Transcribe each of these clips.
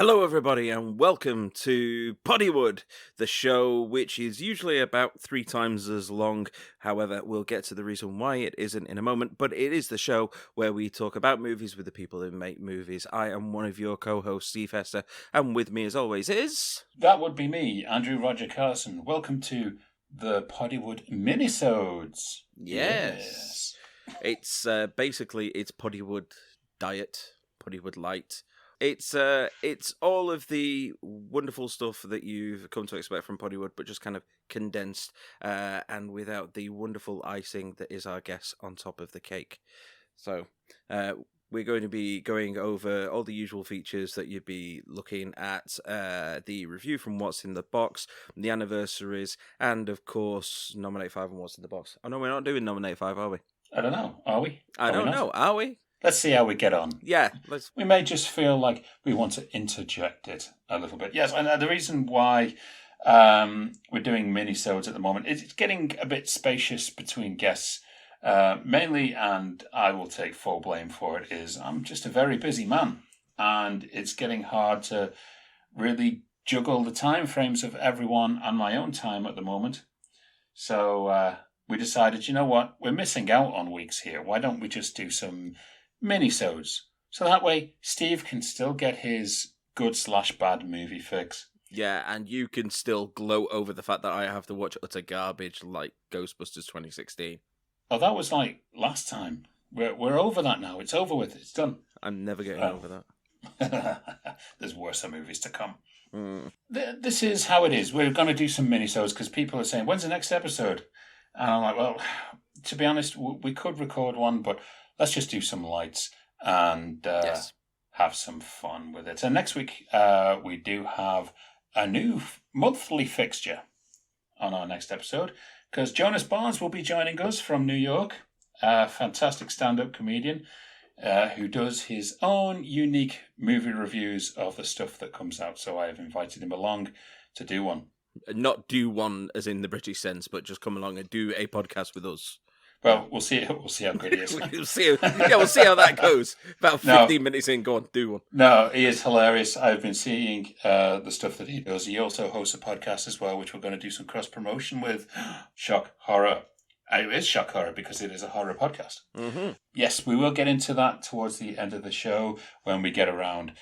Hello, everybody, and welcome to Poddywood, the show which is usually about 3 times as long. However, we'll get to the reason why it isn't in a moment, but it is the show where we talk about movies with the people who make movies. I am one of your co-hosts, Steve Hester, and with me, as always, is... That would be me, Andrew Roger Carson. Welcome to the Poddywood Minisodes. Yes. It's basically, it's Poddywood Diet, Poddywood Light. It's all of the wonderful stuff that you've come to expect from Poddywood, but just kind of condensed and without the wonderful icing that is our guess on top of the cake. So we're going to be going over all the usual features that you'd be looking at, the review from What's in the Box, the anniversaries, and of course, Nominate 5 and What's in the Box. Oh no, we're not doing Nominate 5, are we? I don't know. Are we? I don't know. Are we? Let's see how we get on. Yeah. We may just feel like we want to interject it a little bit. Yes, and the reason why we're doing minisodes at the moment, it's getting a bit spacious between guests. Mainly, and I will take full blame for it, is I'm just a very busy man. And it's getting hard to really juggle the time frames of everyone and my own time at the moment. So we decided, you know what, we're missing out on weeks here. Why don't we just do some minisodes? So that way Steve can still get his good/bad movie fix. Yeah, and you can still gloat over the fact that I have to watch utter garbage like Ghostbusters 2016. Oh, that was like last time. We're over that now. It's over with. It's done. I'm never getting over that. There's worse movies to come. Mm. This is how it is. We're going to do some minisodes because people are saying, when's the next episode? And I'm like, well, to be honest, we could record one, but let's just do some lights and have some fun with it. And next week, we do have a new monthly fixture on our next episode because Jonas Barnes will be joining us from New York, a fantastic stand-up comedian who does his own unique movie reviews of the stuff that comes out. So I have invited him along to do one. Not do one as in the British sense, but just come along and do a podcast with us. Well, we'll see. We'll see how good he is. we'll see how that goes. About 15 minutes in, go on, do one. No, he is hilarious. I've been seeing the stuff that he does. He also hosts a podcast as well, which we're going to do some cross promotion with. Shock horror. It is shock horror because it is a horror podcast. Mm-hmm. Yes, we will get into that towards the end of the show when we get around.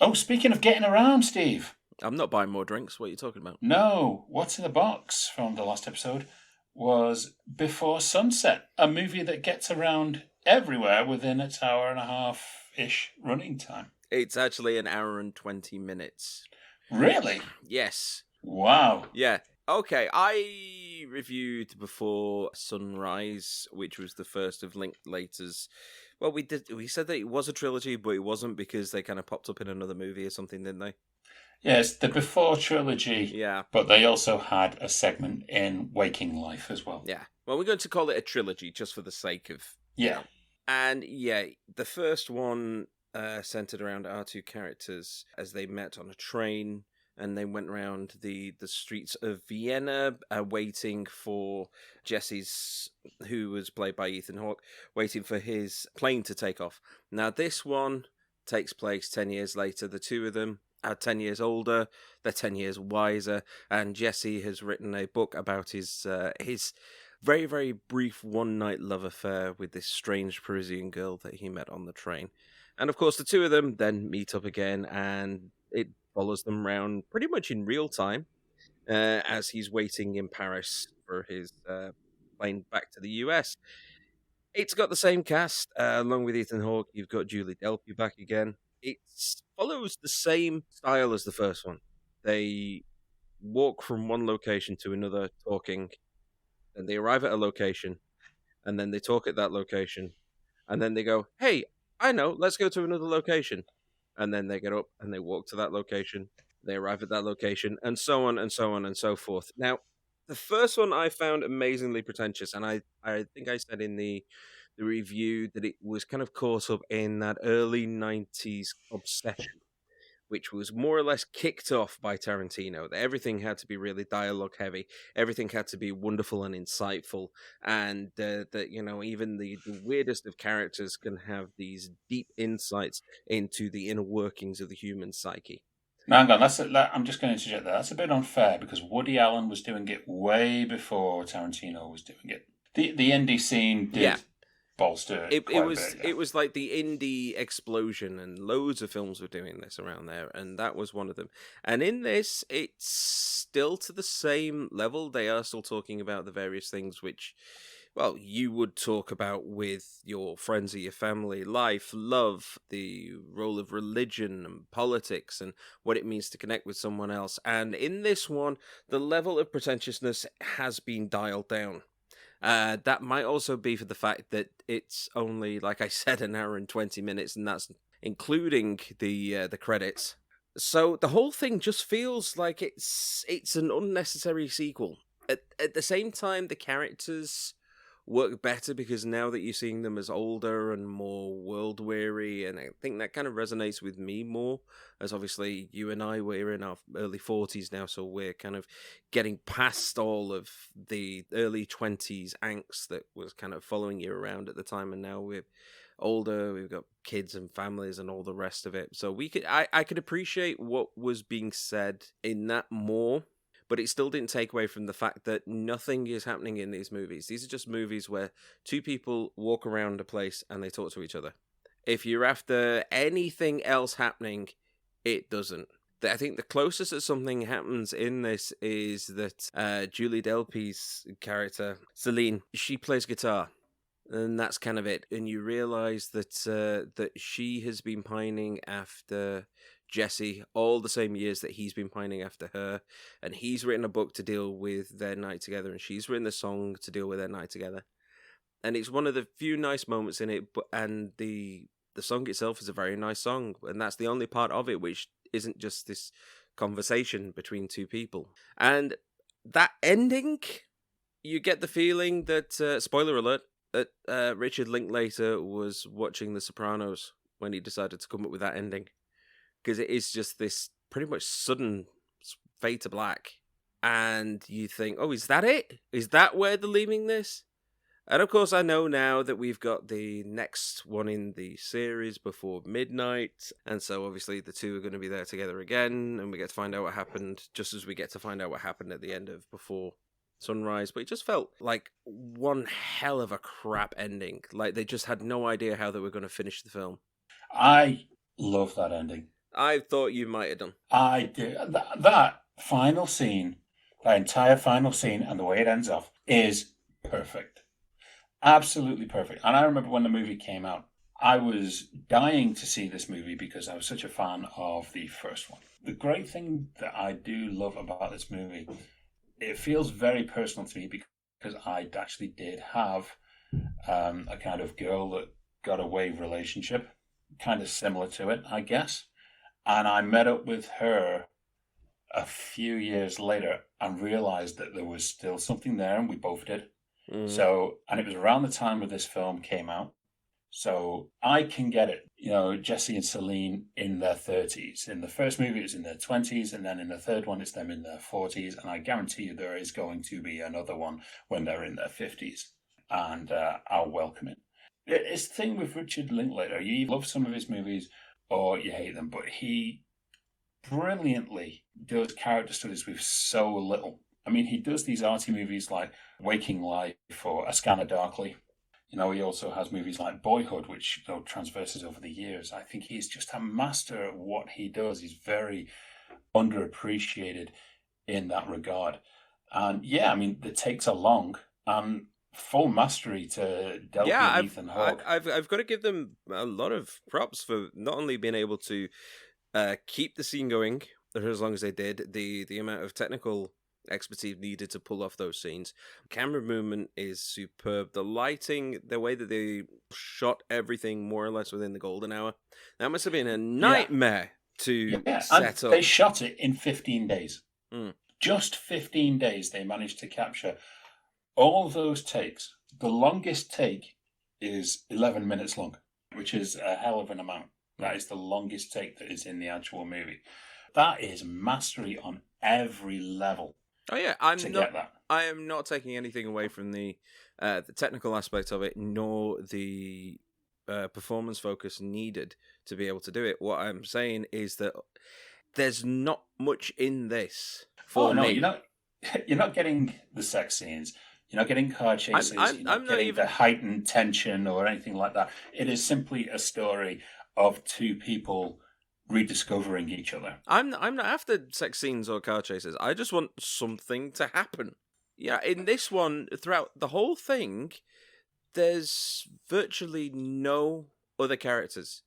Oh, speaking of getting around, Steve. I'm not buying more drinks. What are you talking about? No, What's in the Box from the last episode was Before Sunset, a movie that gets around everywhere within its hour and a half-ish running time. It's actually an hour and 20 minutes. Really? Yes. Wow. Yeah. Okay, I reviewed Before Sunrise, which was the first of Linklater's. Well, we said that it was a trilogy, but it wasn't because they kind of popped up in another movie or something, didn't they? Yes, the Before trilogy. Yeah. But they also had a segment in Waking Life as well. Yeah. Well, we're going to call it a trilogy just for the sake of... Yeah. And yeah, the first one centered around our two characters as they met on a train and they went around the streets of Vienna waiting for Jesse's, who was played by Ethan Hawke, waiting for his plane to take off. Now, this one takes place 10 years later. The two of them are 10 years older, they're 10 years wiser, and Jesse has written a book about his very, very brief one-night love affair with this strange Parisian girl that he met on the train. And of course, the two of them then meet up again, and it follows them around pretty much in real time as he's waiting in Paris for his plane back to the US. It's got the same cast, along with Ethan Hawke. You've got Julie Delpy back again. It follows the same style as the first one. They walk from one location to another talking, and they arrive at a location, and then they talk at that location, and then they go, hey, I know, let's go to another location. And then they get up and they walk to that location, they arrive at that location, and so on and so on and so forth. Now, the first one I found amazingly pretentious, and I think I said in the review that it was kind of caught up in that early 90s obsession, which was more or less kicked off by Tarantino. That everything had to be really dialogue heavy, everything had to be wonderful and insightful, and that, you know, even the weirdest of characters can have these deep insights into the inner workings of the human psyche. Now, hang on. I'm just going to interject there. That's a bit unfair because Woody Allen was doing it way before Tarantino was doing it. The indie scene Yeah. did bolster It quite a bit. was Yeah. it was like the indie explosion, and loads of films were doing this around there, and that was one of them. And in this, it's still to the same level. They are still talking about the various things which, well, you would talk about with your friends or your family: life, love, the role of religion and politics, and what it means to connect with someone else. And in this one, the level of pretentiousness has been dialed down. That might also be for the fact that it's only, like I said, an hour and 20 minutes, and that's including the credits. So the whole thing just feels like it's an unnecessary sequel. At the same time, the characters work better because now that you're seeing them as older and more world weary, and I think that kind of resonates with me more, as obviously you and I, we're in our early 40s now, so we're kind of getting past all of the early 20s angst that was kind of following you around at the time, and now we're older, we've got kids and families and all the rest of it. So I could appreciate what was being said in that more, but it still didn't take away from the fact that nothing is happening in these movies. These are just movies where two people walk around a place and they talk to each other. If you're after anything else happening, it doesn't. I think the closest that something happens in this is that Julie Delpy's character, Celine, she plays guitar. And that's kind of it. And you realise that she has been pining after Jesse all the same years that he's been pining after her, and he's written a book to deal with their night together, and she's written a song to deal with their night together. And it's one of the few nice moments in it, and the song itself is a very nice song, and that's the only part of it which isn't just this conversation between two people. And that ending, you get the feeling that spoiler alert, that Richard Linklater was watching The Sopranos when he decided to come up with that ending, because it is just this pretty much sudden fade to black, and you think, oh, is that it? Is that where they're leaving this? And of course, I know now that we've got the next one in the series before midnight, and so obviously the two are going to be there together again, and we get to find out what happened, just as we get to find out what happened at the end of Before Sunrise. But it just felt like one hell of a crap ending. Like they just had no idea how they were going to finish the film. I love that ending. I thought you might have done. I do. That final scene, that entire final scene, and the way it ends off is perfect. Absolutely perfect. And I remember when the movie came out, I was dying to see this movie because I was such a fan of the first one. The great thing that I do love about this movie, it feels very personal to me because I actually did have a kind of girl that got away relationship, kind of similar to it, I guess. And I met up with her a few years later and realized that there was still something there, and we both did. So, and it was around the time that this film came out. So I can get it. You know, Jesse and Celine in their 30s. In the first movie, it was in their 20s, and then in the third one, it's them in their 40s. And I guarantee you there is going to be another one when they're in their 50s. And I'll welcome it. It's the thing with Richard Linklater. You love some of his movies or you hate them, but he brilliantly does character studies with so little. I mean, he does these arty movies like Waking Life or A Scanner Darkly. You know, he also has movies like Boyhood, which transverses over the years. I think he's just a master at what he does. He's very underappreciated in that regard. And yeah, I mean, the takes are long and full mastery to Delpy and Ethan Hawke. I've got to give them a lot of props for not only being able to keep the scene going for as long as they did, the amount of technical expertise needed to pull off those scenes. Camera movement is superb. The lighting, the way that they shot everything more or less within the golden hour, that must have been a nightmare to set up. They shot it in 15 days. Just 15 days they managed to capture all of those takes. The longest take is 11 minutes long, which is a hell of an amount. That is the longest take that is in the actual movie. That is mastery on every level. Oh yeah, I am not taking anything away from the technical aspect of it, nor the performance focus needed to be able to do it. What I'm saying is that there's not much in this Oh for no, me. you're not getting the sex scenes. You're not getting car chases. You're not I'm not getting even. the heightened tension or anything like that. It is simply a story of two people rediscovering each other. I'm not after sex scenes or car chases. I just want something to happen. Yeah, in this one, throughout the whole thing, there's virtually no other characters.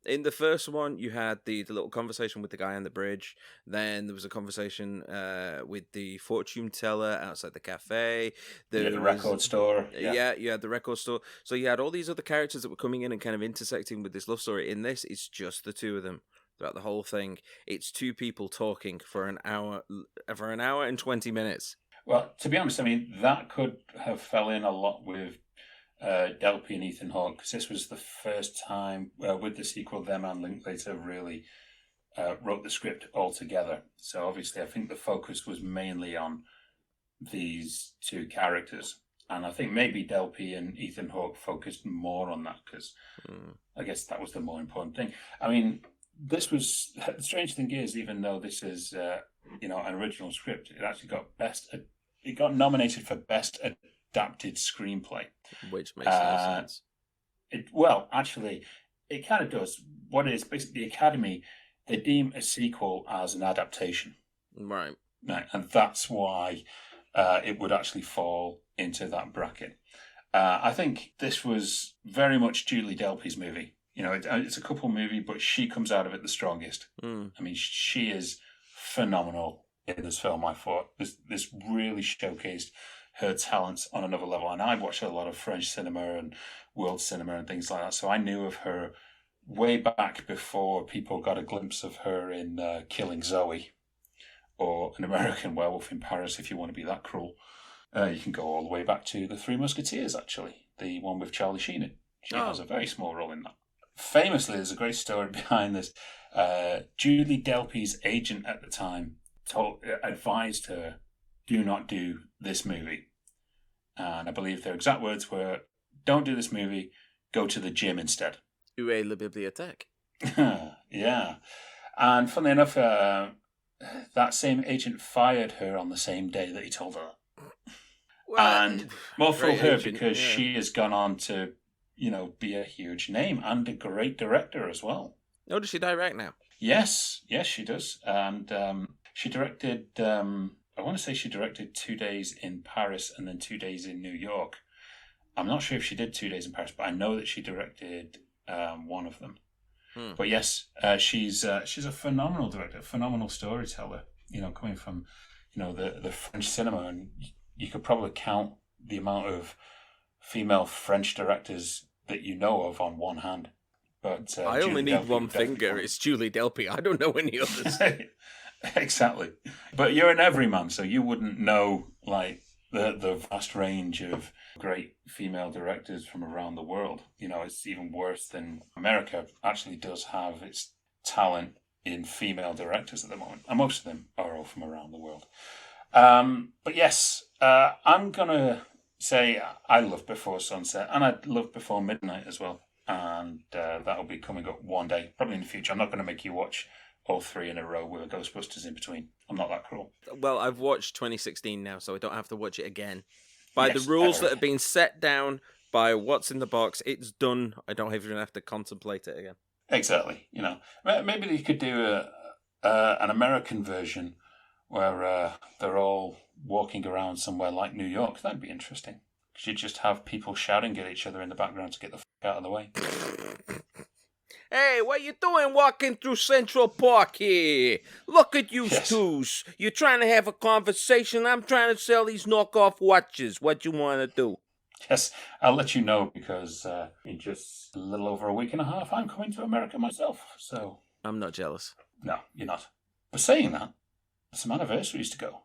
In the first one, you had the little conversation with the guy on the bridge. Then there was a conversation with the fortune teller outside the cafe. Yeah, the record store. Yeah, you had the record store. So you had all these other characters that were coming in and kind of intersecting with this love story. In this, it's just the two of them throughout the whole thing. It's two people talking for an hour and 20 minutes. Well, to be honest, I mean, that could have fell in a lot with Delpy and Ethan Hawke, because this was the first time with the sequel, them and Linklater really wrote the script all together. So obviously, I think the focus was mainly on these two characters. And I think maybe Delpy and Ethan Hawke focused more on that, because I guess that was the more important thing. I mean, this was, the strange thing is, even though this is, an original script, it actually got nominated for Best Adapted Screenplay. Which makes no sense. Actually, it kind of does. What it is, basically, the Academy, they deem a sequel as an adaptation. Right. And that's why it would actually fall into that bracket. I think this was very much Julie Delpy's movie. It's a couple movie, but she comes out of it the strongest. I mean, she is phenomenal in this film. I thought this really showcased her talents on another level. And I've watched a lot of French cinema and world cinema and things like that. So I knew of her way back before people got a glimpse of her in Killing Zoe or An American Werewolf in Paris, if you want to be that cruel. You can go all the way back to The Three Musketeers, actually, the one with Charlie Sheen in. She has a very small role in that. Famously, there's a great story behind this. Julie Delpy's agent at the time advised her, do not do this movie. And I believe their exact words were, don't do this movie, go to the gym instead. Où est la bibliothèque? Yeah. And funnily enough, that same agent fired her on the same day that he told her that. Well, and more for her, because she has gone on to, be a huge name and a great director as well. Oh, does she direct now? Yes, she does. And she directed, I want to say she directed 2 days in Paris and then 2 days in New York. I'm not sure if she did 2 days in Paris, but I know that she directed one of them. But yes, she's a phenomenal director, phenomenal storyteller. Coming from the French cinema, and you could probably count the amount of female French directors that you know of on one hand. But I only need one finger. It's Julie Delpy. I don't know any others. Exactly. But you're an everyman, so you wouldn't know the vast range of great female directors from around the world. It's even worse than America actually does have its talent in female directors at the moment. And most of them are all from around the world. But yes, I'm going to say I love Before Sunset, and I love Before Midnight as well. And that'll be coming up one day, probably in the future. I'm not going to make you watch all three in a row with a Ghostbusters in between. I'm not that cruel. Well, I've watched 2016 now, so I don't have to watch it again. By the rules that have been set down by what's in the box, it's done. I don't even have to contemplate it again. Exactly. Maybe they could do an American version where they're all walking around somewhere like New York. That'd be interesting. You just have people shouting at each other in the background to get the out of the way. Hey, what you doing walking through Central Park here? Look at you twos. You're trying to have a conversation. I'm trying to sell these knockoff watches. What you want to do? Yes, I'll let you know, because in just a little over a week and a half, I'm coming to America myself. So I'm not jealous. No, you're not. But saying that, there's some anniversaries to go.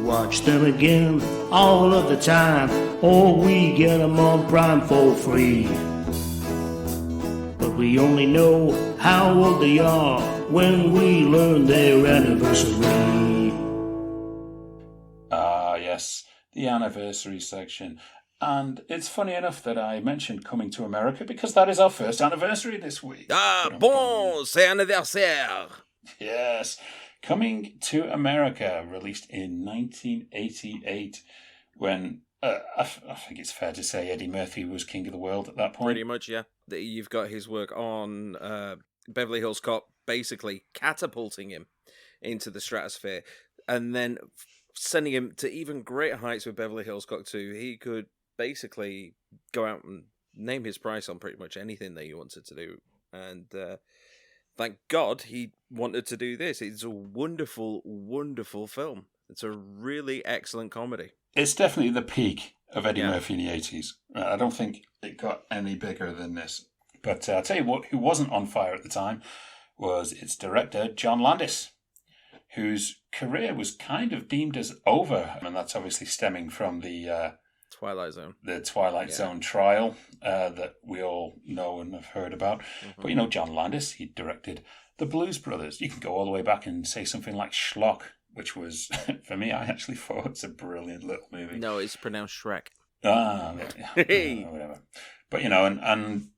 Watch them again all of the time, or we get them on Prime for free. But we only know how old they are when we learn their anniversary. Yes, the anniversary section. And it's funny enough that I mentioned Coming to America because that is our first anniversary this week. Ah, bon, c'est anniversaire. Yes. Coming to America, released in 1988, when I think it's fair to say Eddie Murphy was king of the world at that point. Pretty much, yeah. You've got his work on Beverly Hills Cop basically catapulting him into the stratosphere and then sending him to even greater heights with Beverly Hills Cop 2. He could basically go out and name his price on pretty much anything that he wanted to do. And thank God he wanted to do this. It's a wonderful, wonderful film. It's a really excellent comedy. It's definitely the peak of Eddie Murphy in the 80s. I don't think it got any bigger than this. But I'll tell you what, who wasn't on fire at the time was its director, John Landis, whose career was kind of deemed as over. And that's obviously stemming from the Twilight Zone. The Twilight Zone trial that we all know and have heard about. Mm-hmm. But, you know, John Landis, he directed The Blues Brothers. You can go all the way back and say something like Schlock, which was, for me, I actually thought it's a brilliant little movie. No, it's pronounced Shrek. Whatever. But, you know, and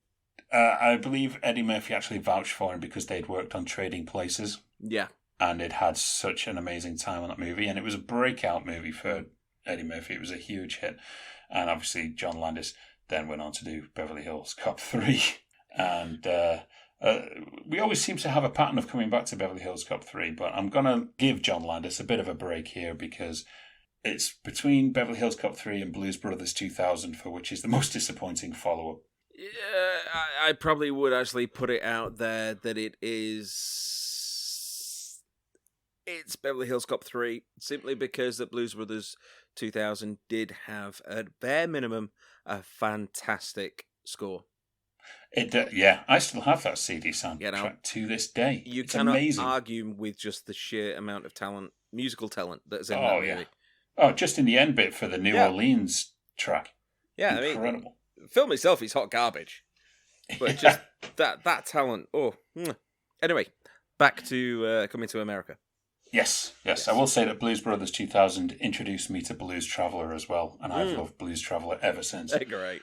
I believe Eddie Murphy actually vouched for him because they'd worked on Trading Places. Yeah. And it had such an amazing time on that movie. And it was a breakout movie for Eddie Murphy. It was a huge hit. And obviously, John Landis then went on to do Beverly Hills Cop 3. And we always seem to have a pattern of coming back to Beverly Hills Cop 3, but I'm going to give John Landis a bit of a break here because it's between Beverly Hills Cop 3 and Blues Brothers 2000, for which is the most disappointing follow-up. Yeah, I probably would actually put it out there that it's Beverly Hills Cop 3, simply because that Blues Brothers 2000 did have, at bare minimum, a fantastic score. I still have that CD soundtrack to this day. It's cannot argue with just the sheer amount of talent, musical talent that's in that movie. Oh, just in the end bit for the New Orleans track. Yeah, incredible. I mean, the film itself is hot garbage, but just that talent. Oh, anyway, back to Coming to America. Yes. I will say that Blues Brothers 2000 introduced me to Blues Traveler as well, and I've loved Blues Traveler ever since. Great.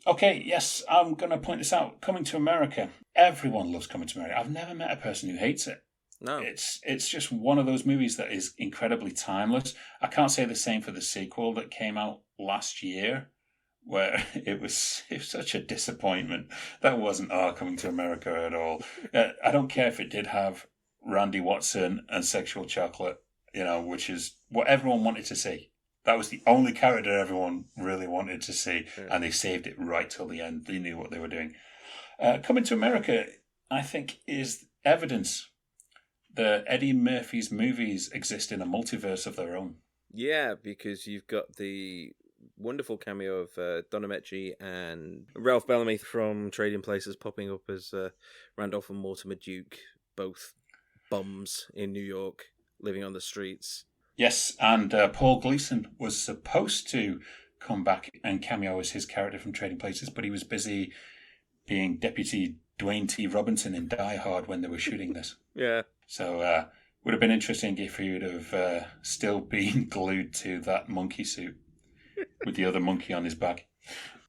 Okay, yes, I'm going to point this out. Coming to America. Everyone loves Coming to America. I've never met a person who hates it. No. It's just one of those movies that is incredibly timeless. I can't say the same for the sequel that came out last year, where it was such a disappointment. That wasn't Coming to America at all. I don't care if it did have Randy Watson and Sexual Chocolate, which is what everyone wanted to see. That was the only character everyone really wanted to see, and they saved it right till the end. They knew what they were doing. Coming to America, I think, is evidence that Eddie Murphy's movies exist in a multiverse of their own. Yeah, because you've got the wonderful cameo of Don Ameche and Ralph Bellamy from Trading Places popping up as Randolph and Mortimer Duke, both bums in New York, living on the streets. Yes, and Paul Gleason was supposed to come back and cameo as his character from Trading Places, but he was busy being Deputy Dwayne T. Robinson in Die Hard when they were shooting this. Yeah. So would have been interesting if he would have still been glued to that monkey suit with the other monkey on his back.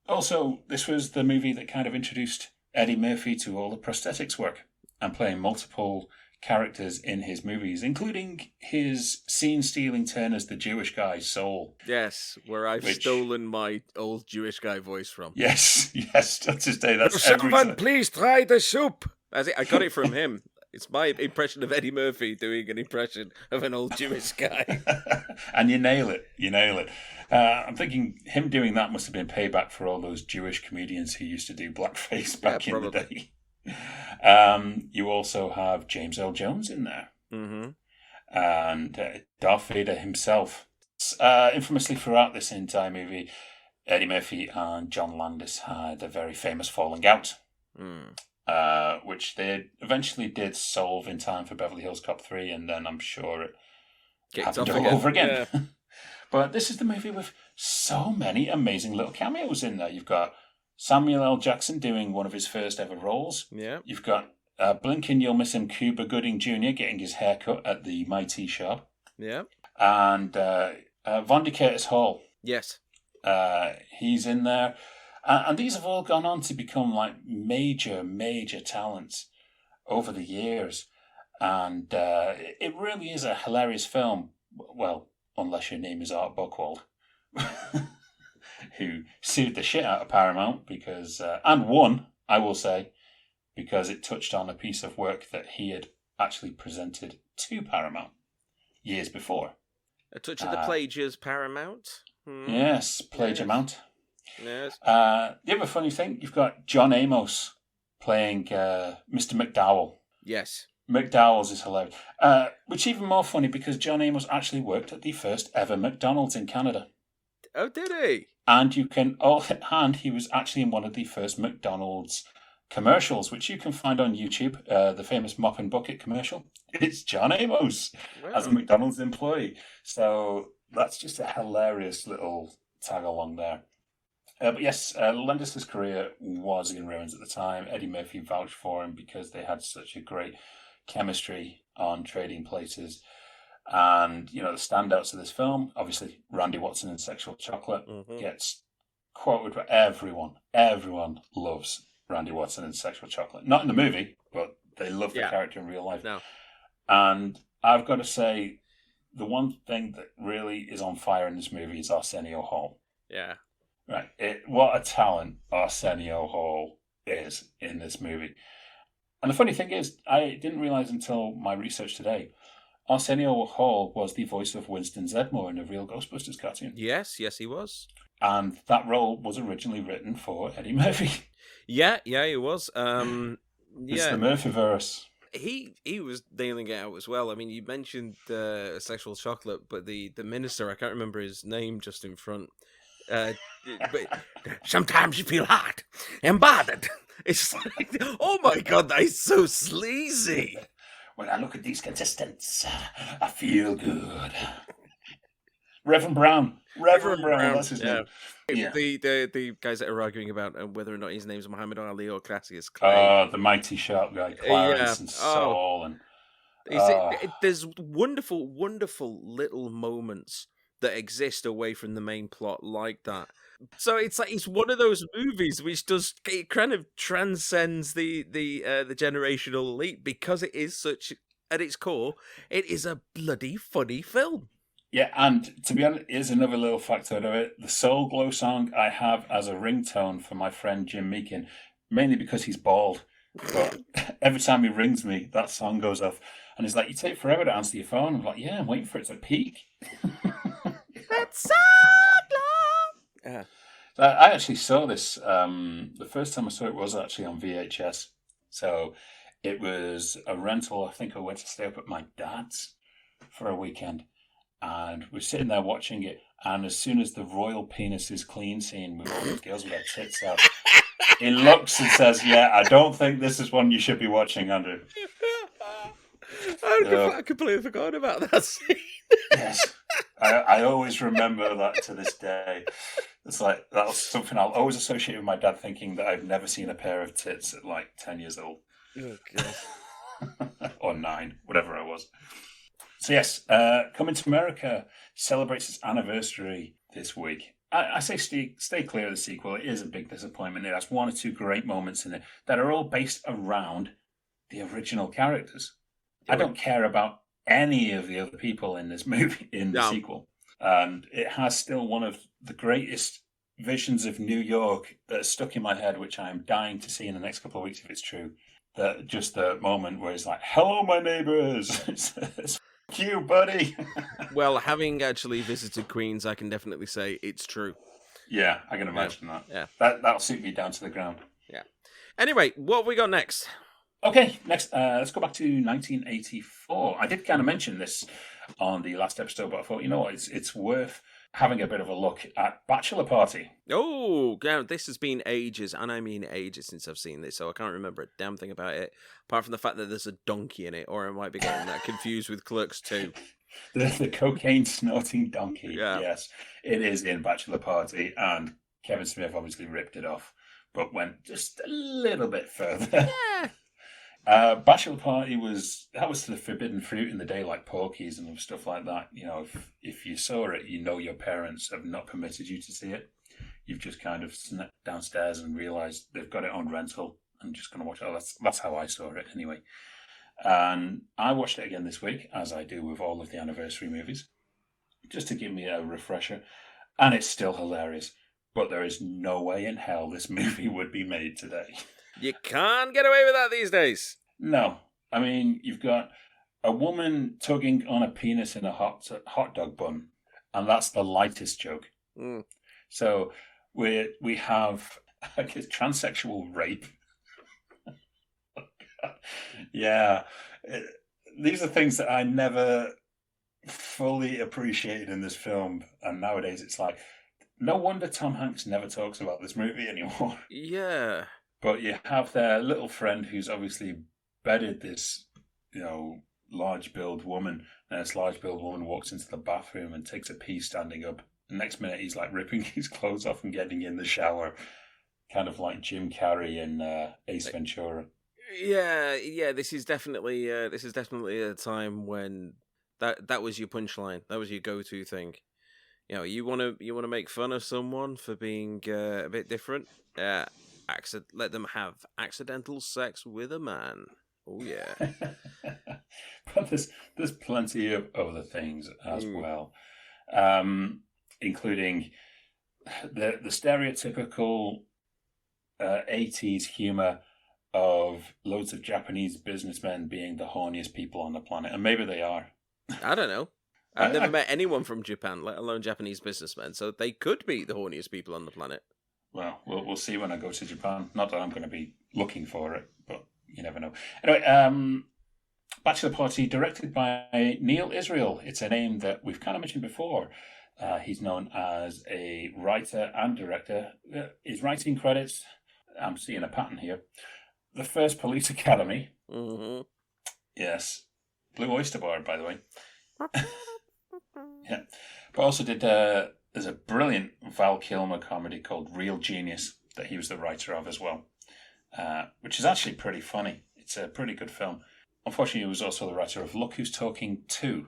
Also, this was the movie that kind of introduced Eddie Murphy to all the prosthetics work and playing multiple characters in his movies, including his scene-stealing turn as the Jewish guy, Saul. Yes, where I've stolen my old Jewish guy voice from. Yes, that's his day. That's every Someone, time. please try the soup. I got it from him. It's my impression of Eddie Murphy doing an impression of an old Jewish guy. And you nail it. I'm thinking him doing that must have been payback for all those Jewish comedians who used to do blackface back in the day. You also have James Earl Jones in there. Mm-hmm. And Darth Vader himself. Infamously throughout this entire movie, Eddie Murphy and John Landis had a very famous falling out, which they eventually did solve in time for Beverly Hills Cop 3, and then I'm sure it happened all over again. Yeah. But this is the movie with so many amazing little cameos in there. You've got Samuel L. Jackson doing one of his first ever roles. Yeah. You've got Blinking You'll Miss Him Cuba Gooding Jr. getting his hair cut at the My Tea Shop. Yeah. And Vonda Curtis Hall. Yes. He's in there. And these have all gone on to become like major, major talents over the years. And it really is a hilarious film. Well, unless your name is Art Buchwald, who sued the shit out of Paramount because, and won, I will say, because it touched on a piece of work that he had actually presented to Paramount years before. A touch of the Plagiars Paramount. Yes, Plagiamount. Yes. The other funny thing, you've got John Amos playing Mr. McDowell. Yes. McDowell's is hilarious. Which is even more funny because John Amos actually worked at the first ever McDonald's in Canada. Oh, did he? And he was actually in one of the first McDonald's commercials, which you can find on YouTube, the famous Mop and Bucket commercial. It's John Amos as a McDonald's employee. So that's just a hilarious little tag along there. But yes, Landis's career was in ruins at the time. Eddie Murphy vouched for him because they had such a great chemistry on Trading Places. And, the standouts of this film, obviously, Randy Watson in Sexual Chocolate gets quoted by everyone. Everyone loves Randy Watson in Sexual Chocolate. Not in the movie, but they love the character in real life. No. And I've got to say, the one thing that really is on fire in this movie is Arsenio Hall. Yeah. Right. What a talent Arsenio Hall is in this movie. And the funny thing is, I didn't realise until my research today, Arsenio Hall was the voice of Winston Zedmore in a real Ghostbusters cartoon. Yes, he was. And that role was originally written for Eddie Murphy. Yeah, he was. It's the Murphyverse. He was nailing it out as well. I mean, you mentioned Sexual Chocolate, but the minister, I can't remember his name just in front. But sometimes you feel hot and bothered. It's like, oh my God, that is so sleazy. When I look at these contestants, I feel good. Reverend Brown, that's his name. Yeah. The guys that are arguing about whether or not his name's Muhammad Ali or Cassius Clay. The mighty sharp guy, Clarence and Saul. And there's wonderful, wonderful little moments that exist away from the main plot like that. So it's like it's one of those movies which it kind of transcends the generational leap because it is such, at its core, it is a bloody funny film. Yeah, and to be honest, here's another little factor of it. The Soul Glow song I have as a ringtone for my friend Jim Meakin, mainly because he's bald. But every time he rings me, that song goes off. And he's like, you take forever to answer your phone. I'm like, yeah, I'm waiting for it to peak. That's so long. Yeah. So I actually saw this. The first time I saw it was actually on VHS. So it was a rental. I think I went to stay up at my dad's for a weekend. And we're sitting there watching it. And as soon as the royal penis is clean scene with all these girls with their tits out, he looks and says, yeah, I don't think this is one you should be watching, Andrew. I completely forgot about that scene. Yes. I always remember that to this day. It's like, that was something I'll always associate with my dad thinking that I've never seen a pair of tits at like 10 years old. Oh, God. Or 9, whatever I was. So yes, Coming to America celebrates its anniversary this week. I say stay clear of the sequel. It is a big disappointment. It has one or two great moments in it that are all based around the original characters. I don't care about any of the other people in this movie, in the sequel. And it has still one of the greatest visions of New York that's stuck in my head, which I am dying to see in the next couple of weeks if it's true. Just the moment where it's like, hello, my neighbors. It's you, buddy. Well, having actually visited Queens, I can definitely say it's true. Yeah, I can imagine that. Yeah. That'll suit me down to the ground. Yeah. Anyway, what have we got next? Okay, next, let's go back to 1984. I did kind of mention this on the last episode, but I thought, you know what, it's worth having a bit of a look at Bachelor Party. Oh, God, this has been ages, and I mean ages since I've seen this, so I can't remember a damn thing about it, apart from the fact that there's a donkey in it, or I might be getting that confused with Clerks 2. The cocaine-snorting donkey, yeah. Yes. It is in Bachelor Party, and Kevin Smith obviously ripped it off, but went just a little bit further. Yeah. Bachelor Party was the forbidden fruit in the day, like Porky's and stuff like that. You know, if you saw it, you know your parents have not permitted you to see it. you've just kind of snuck downstairs and realised they've got it on rental and just going to watch it. Oh, that's how I saw it anyway. And I watched it again this week, as I do with all of the anniversary movies, just to give me a refresher. And it's still hilarious. But there is no way in hell this movie would be made today. You can't get away with that these days. No. I mean, you've got a woman tugging on a penis in a hot dog bun, and that's the lightest joke. Mm. So we have, I guess, transsexual rape. Yeah. These are things that I never fully appreciated in this film, and nowadays it's like, no wonder Tom Hanks never talks about this movie anymore. Yeah. But you have their little friend who's obviously bedded this, large-billed woman, and this large-billed woman walks into the bathroom and takes a pee standing up. The next minute he's like ripping his clothes off and getting in the shower, kind of like Jim Carrey in Ace Ventura. Yeah. This is definitely a time when that was your punchline. That was your go-to thing. You want to make fun of someone for being a bit different. Let them have accidental sex with a man. Oh yeah. But there's plenty of other things as well, including the stereotypical 80s humor of loads of Japanese businessmen being the horniest people on the planet, and maybe they are. I don't know. I've never met anyone from Japan, let alone Japanese businessmen, so they could be the horniest people on the planet. Well, we'll see when I go to Japan. Not that I'm going to be looking for it, but you never know. Anyway, Bachelor Party, directed by Neil Israel. It's a name that we've kind of mentioned before. He's known as a writer and director. His writing credits, I'm seeing a pattern here. The First Police Academy. Mm-hmm. Yes. Blue Oyster Bar, by the way. Yeah. But also did, there's a brilliant Val Kilmer comedy called Real Genius that he was the writer of as well, which is actually pretty funny. It's a pretty good film. Unfortunately, he was also the writer of Look Who's Talking 2,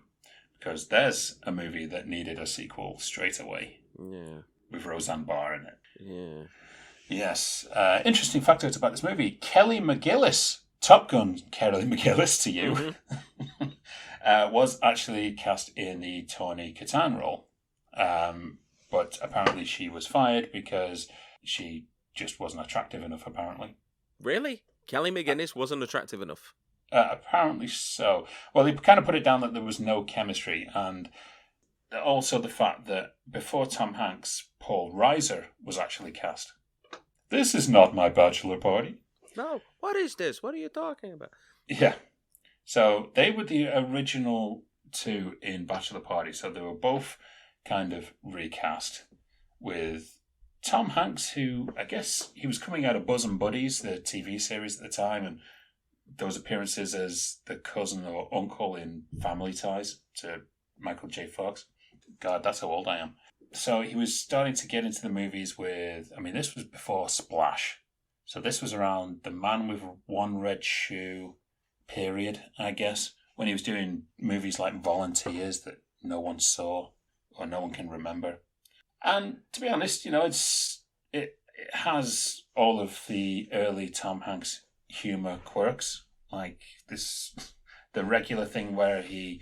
because there's a movie that needed a sequel straight away. Yeah. With Roseanne Barr in it. Yeah. Yes. Interesting factoids about this movie. Kelly McGillis, Top Gun Kelly McGillis to you, mm-hmm. Was actually cast in the Tawny Kitaen role. But apparently she was fired because she just wasn't attractive enough, apparently. Really? Kelly McGinnis wasn't attractive enough? Apparently so. Well, they kind of put it down that there was no chemistry, and also the fact that before Tom Hanks, Paul Reiser was actually cast. This is not my bachelor party. No, what is this? What are you talking about? Yeah. So they were the original two in Bachelor Party, so they were both kind of recast with Tom Hanks, who I guess he was coming out of Bosom Buddies, the TV series at the time, and those appearances as the cousin or uncle in Family Ties to Michael J. Fox. God, that's how old I am. So he was starting to get into the movies with, this was before Splash. So this was around The Man with One Red Shoe period, I guess, when he was doing movies like Volunteers that no one saw or no one can remember. And to be honest, it has all of the early Tom Hanks humor quirks, like the regular thing where he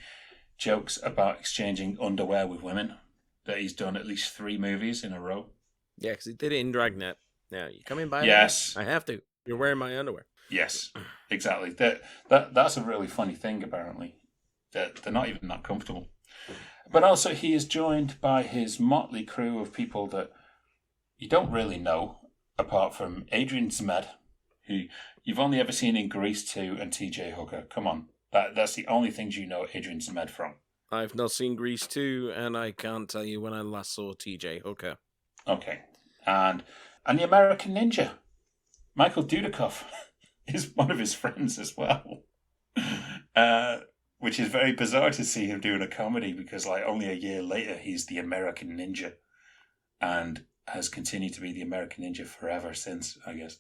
jokes about exchanging underwear with women, that he's done at least 3 movies in a row. Yeah, because he did it in Dragnet. Now, you come in by yes. I have to. You're wearing my underwear. Yes, exactly. That's a really funny thing, apparently. That they're not even that comfortable. But also, he is joined by his motley crew of people that you don't really know, apart from Adrian Zmed, who you've only ever seen in Grease 2 and TJ Hooker. Come on. That's the only things you know Adrian Zmed from. I've not seen Grease 2, and I can't tell you when I last saw TJ Hooker. Okay. And the American Ninja, Michael Dudikoff, is one of his friends as well. Which is very bizarre to see him doing a comedy, because only a year later he's the American Ninja and has continued to be the American Ninja forever since, I guess.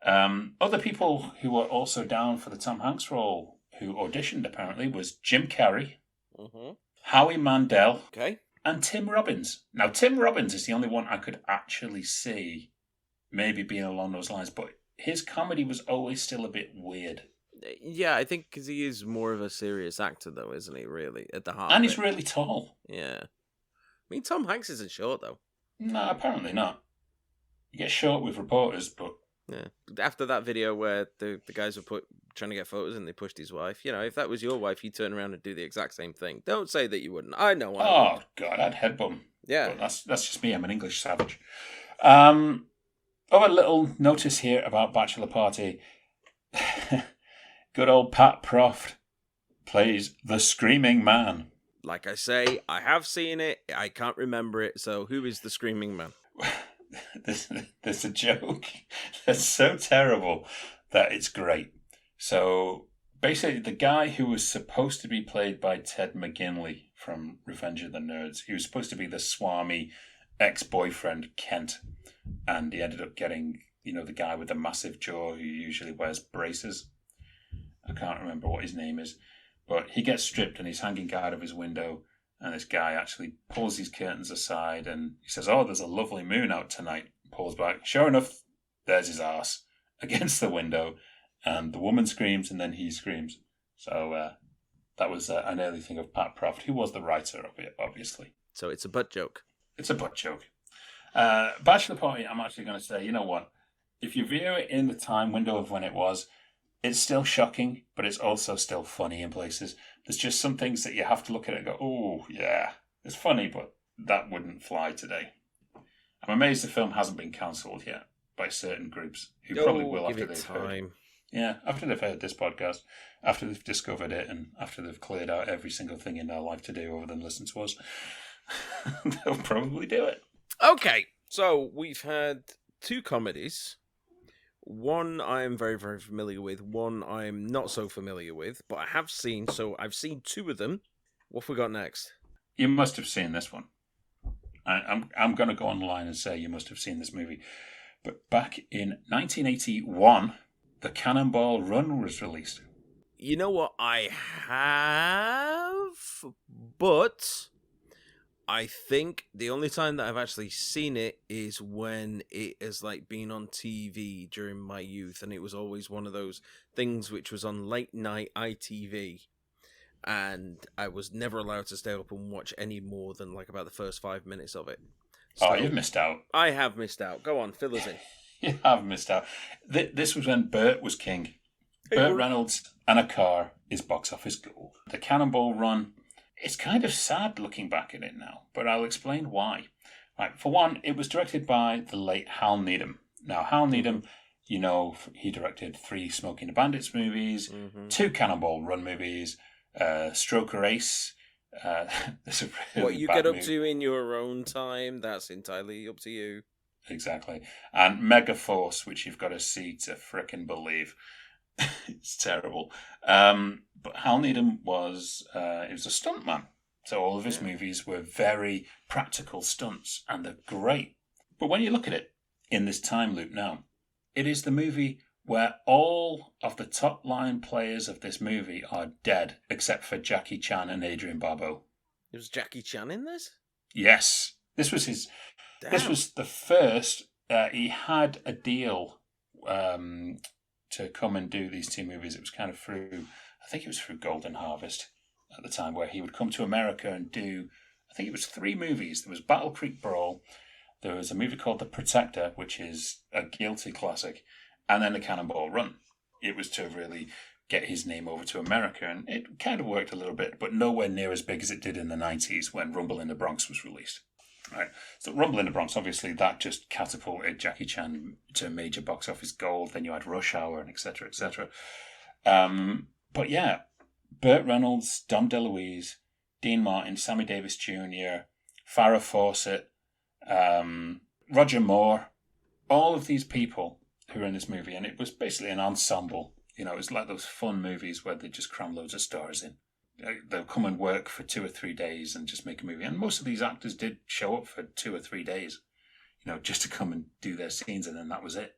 Other people who were also down for the Tom Hanks role, who auditioned apparently, was Jim Carrey, mm-hmm. Howie Mandel, okay, And Tim Robbins. Now, Tim Robbins is the only one I could actually see maybe being along those lines, but his comedy was always still a bit weird. Yeah, I think because he is more of a serious actor, though, isn't he, really, at the heart And of he's it? really tall. Yeah. I mean, Tom Hanks isn't short, though. No, apparently not. You get short with reporters, but... Yeah. After that video where the guys were trying to get photos and they pushed his wife, if that was your wife, you'd turn around and do the exact same thing. Don't say that you wouldn't. I know I Oh, would. God, I'd headbutt him. Yeah. But that's just me. I'm an English savage. A little notice here about Bachelor Party. Good old Pat Proft plays the Screaming Man. Like I say, I have seen it. I can't remember it. So who is the Screaming Man? There's a joke that's so terrible that it's great. So basically, the guy who was supposed to be played by Ted McGinley from Revenge of the Nerds, he was supposed to be the Swami ex-boyfriend Kent, and he ended up getting, the guy with the massive jaw who usually wears braces. I can't remember what his name is, but he gets stripped and he's hanging out of his window, and this guy actually pulls his curtains aside and he says, "Oh, there's a lovely moon out tonight." Pulls back. Sure enough, there's his arse against the window, and the woman screams and then he screams. So that was an early thing of Pat Proft, who was the writer of it, obviously. So it's a butt joke. It's a butt joke. Bachelor Party, I'm actually going to say, you know what? If you view it in the time window of when it was, it's still shocking, but it's also still funny in places. There's just some things that you have to look at it and go, oh, yeah, it's funny, but that wouldn't fly today. I'm amazed the film hasn't been cancelled yet by certain groups who probably will after they've heard. Yeah, after they've heard this podcast, after they've discovered it, and after they've cleared out every single thing in their life to do other than listen to us, they'll probably do it. Okay, so we've had 2 comedies. One I'm very, very familiar with. One I'm not so familiar with, but I have seen. So I've seen 2 of them. What have we got next? You must have seen this one. I'm going to go online and say you must have seen this movie. But back in 1981, The Cannonball Run was released. You know what? I have, but I think the only time that I've actually seen it is when it has been on TV during my youth, and it was always one of those things which was on late night ITV, and I was never allowed to stay up and watch any more than about the first 5 minutes of it. So, you've missed out. I have missed out. Go on, fill us in. You have missed out. This was when Burt was king. Burt Reynolds and a car is box office gold. The Cannonball Run, it's kind of sad looking back at it now, but I'll explain why. Right, for one, it was directed by the late Hal Needham. Now, Hal Needham, he directed 3 Smoking the Bandits movies, 2 Cannonball Run movies, Stroker Ace. There's a really what you get up to in your own time, that's entirely up to you. Exactly. And Megaforce, which you've got to see to frickin' believe. It's terrible. But Hal Needham was a stuntman. So all of his movies were very practical stunts, and they're great. But when you look at it in this time loop now, it is the movie where all of the top line players of this movie are dead, except for Jackie Chan and Adrian Barbeau. Was Jackie Chan in this? Yes. This was his... Damn. This was the first... he had a deal to come and do these 2 movies. It was kind of through... I think it was through Golden Harvest at the time, where he would come to America and do... I think it was 3 movies. There was Battle Creek Brawl. There was a movie called The Protector, which is a guilty classic. And then The Cannonball Run. It was to really get his name over to America. And it kind of worked a little bit, but nowhere near as big as it did in the 90s when Rumble in the Bronx was released. Right. So Rumble in the Bronx, obviously, that just catapulted Jackie Chan to a major box office gold. Then you had Rush Hour and et cetera, et cetera. But yeah, Burt Reynolds, Dom DeLuise, Dean Martin, Sammy Davis Jr., Farrah Fawcett, Roger Moore, all of these people who were in this movie. And it was basically an ensemble. It was like those fun movies where they just cram loads of stars in. They'll come and work for 2 or 3 days and just make a movie. And most of these actors did show up for 2 or 3 days, just to come and do their scenes, and then that was it.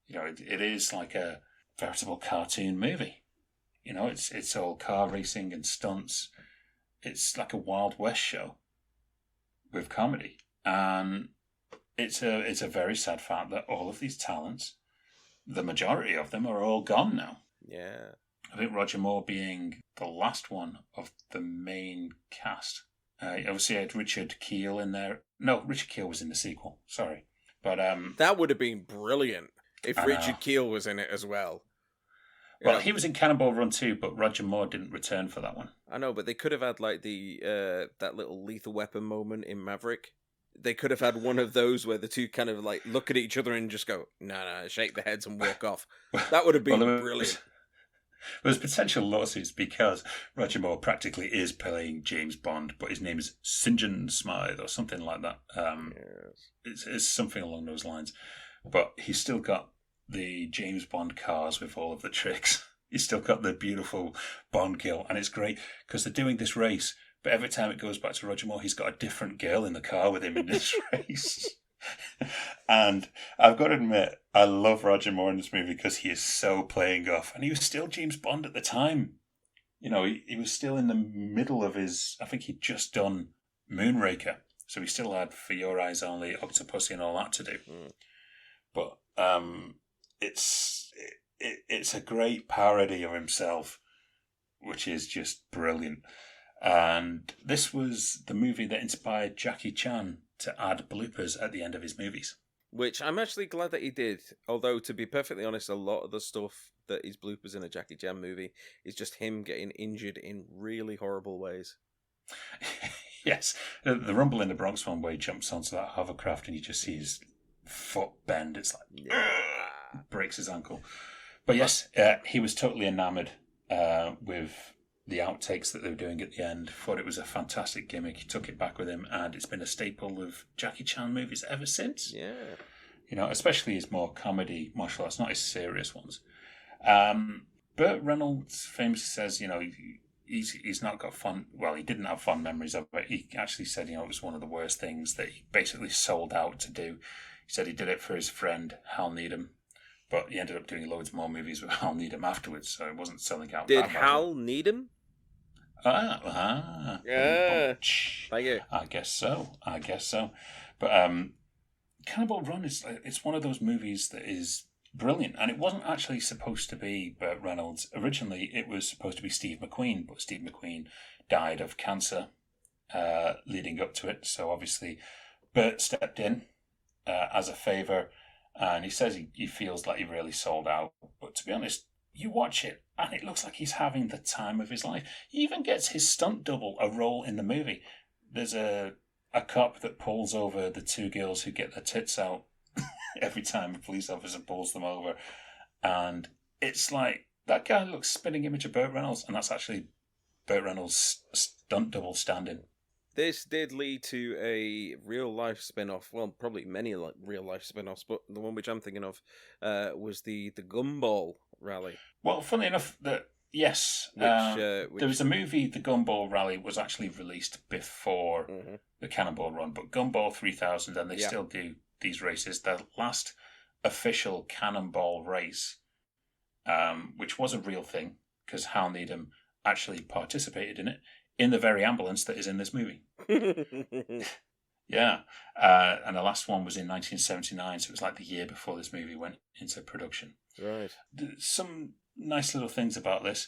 It is like a veritable cartoon movie. It's all car racing and stunts. It's like a Wild West show. with comedy. And it's a very sad fact that all of these talents, the majority of them, are all gone now. Yeah. I think Roger Moore being the last one of the main cast. Obviously, I had Richard Keel in there. No, Richard Keel was in the sequel. Sorry. But that would have been brilliant if I know. Richard Keel was in it as well. Well, he was in Cannonball Run too, but Roger Moore didn't return for that one. I know, but they could have had like the that little Lethal Weapon moment in Maverick. They could have had one of those where the two kind of like look at each other and just go, no, shake their heads and walk off. That would have been brilliant. There's potential lawsuits because Roger Moore practically is playing James Bond, but his name is St. John Smythe or something like that. Yes. It's something along those lines. But he's still got the James Bond cars with all of the tricks. He's still got the beautiful Bond girl, and it's great because they're doing this race, but every time it goes back to Roger Moore, he's got a different girl in the car with him in this race. And I've got to admit, I love Roger Moore in this movie because he is so playing off, and he was still James Bond at the time. You know, he was still in the middle of his, I think he'd just done Moonraker, so he still had For Your Eyes Only, Octopussy and all that to do. But it's a great parody of himself, which is just brilliant. And this was the movie that inspired Jackie Chan to add bloopers at the end of his movies. Which I'm actually glad that he did. Although, to be perfectly honest, a lot of the stuff that is bloopers in a Jackie Chan movie is just him getting injured in really horrible ways. Yes. The Rumble in the Bronx one where he jumps onto that hovercraft and you just see his foot bend. It's like, breaks his ankle. But yes, he was totally enamoured with the outtakes that they were doing at the end. Thought it was a fantastic gimmick. He took it back with him, and it's been a staple of Jackie Chan movies ever since. Yeah. You know, especially his more comedy martial arts, not his serious ones. Burt Reynolds famously says, you know, he's not got fond... Well, he didn't have fond memories of it. He actually said, you know, it was one of the worst things that he basically sold out to do. He said he did it for his friend, Hal Needham. But he ended up doing loads more movies with Hal Needham afterwards, so it wasn't selling out. Did Hal Needham? Yeah. Thank you. I guess so. But Cannonball Run it's one of those movies that is brilliant, and it wasn't actually supposed to be Burt Reynolds. Originally, it was supposed to be Steve McQueen, but Steve McQueen died of cancer leading up to it. So obviously, Burt stepped in as a favour, and he says he feels like he really sold out. But to be honest, you watch it, and it looks like he's having the time of his life. He even gets his stunt double a role in the movie. There's a cop that pulls over the two girls who get their tits out every time a police officer pulls them over. And it's like, that guy looks spitting image of Burt Reynolds, and that's actually Burt Reynolds' stunt double stand-in. This did lead to a real-life spin-off. Well, probably many real-life spin-offs, but the one which I'm thinking of was the Gumball Rally. Well, funny enough, yes. Which there was a movie, The Gumball Rally, was actually released before the Cannonball Run, but Gumball 3000, and they still do these races. The last official Cannonball race, which was a real thing, because Hal Needham actually participated in it, in the very ambulance that is in this movie. Yeah. And the last one was in 1979, so it was like the year before this movie went into production. Right. Some nice little things about this.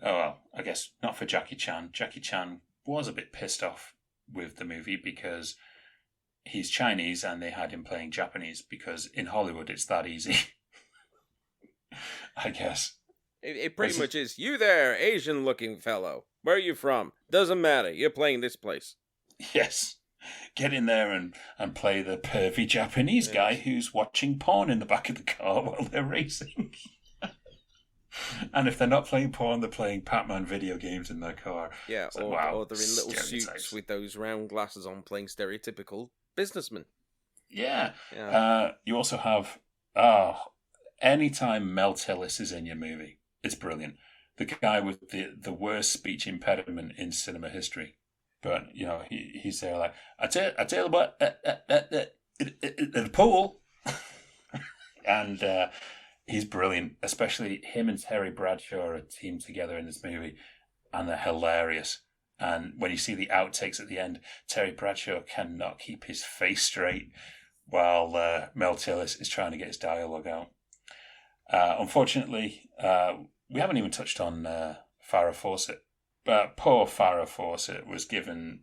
Oh, well, I guess not for Jackie Chan. Jackie Chan was a bit pissed off with the movie because he's Chinese and they had him playing Japanese, because in Hollywood it's that easy. I guess. It pretty much is, you there, Asian-looking fellow. Where are you from? Doesn't matter. You're playing this place. Yes. Get in there and play the pervy Japanese guy who's watching porn in the back of the car while they're racing. And if they're not playing porn, they're playing Pac-Man video games in their car. Yeah, like, or they're in little suits with those round glasses on playing stereotypical businessmen. Yeah. You also have, anytime Mel Tillis is in your movie, it's brilliant. The guy with the worst speech impediment in cinema history. But, you know, he's there like, I tell you about the pool. And he's brilliant, especially him and Terry Bradshaw are teamed together in this movie, and they're hilarious. And when you see the outtakes at the end, Terry Bradshaw cannot keep his face straight while Mel Tillis is trying to get his dialogue out. Unfortunately, we haven't even touched on Farrah Fawcett. But poor Farrah Fawcett was given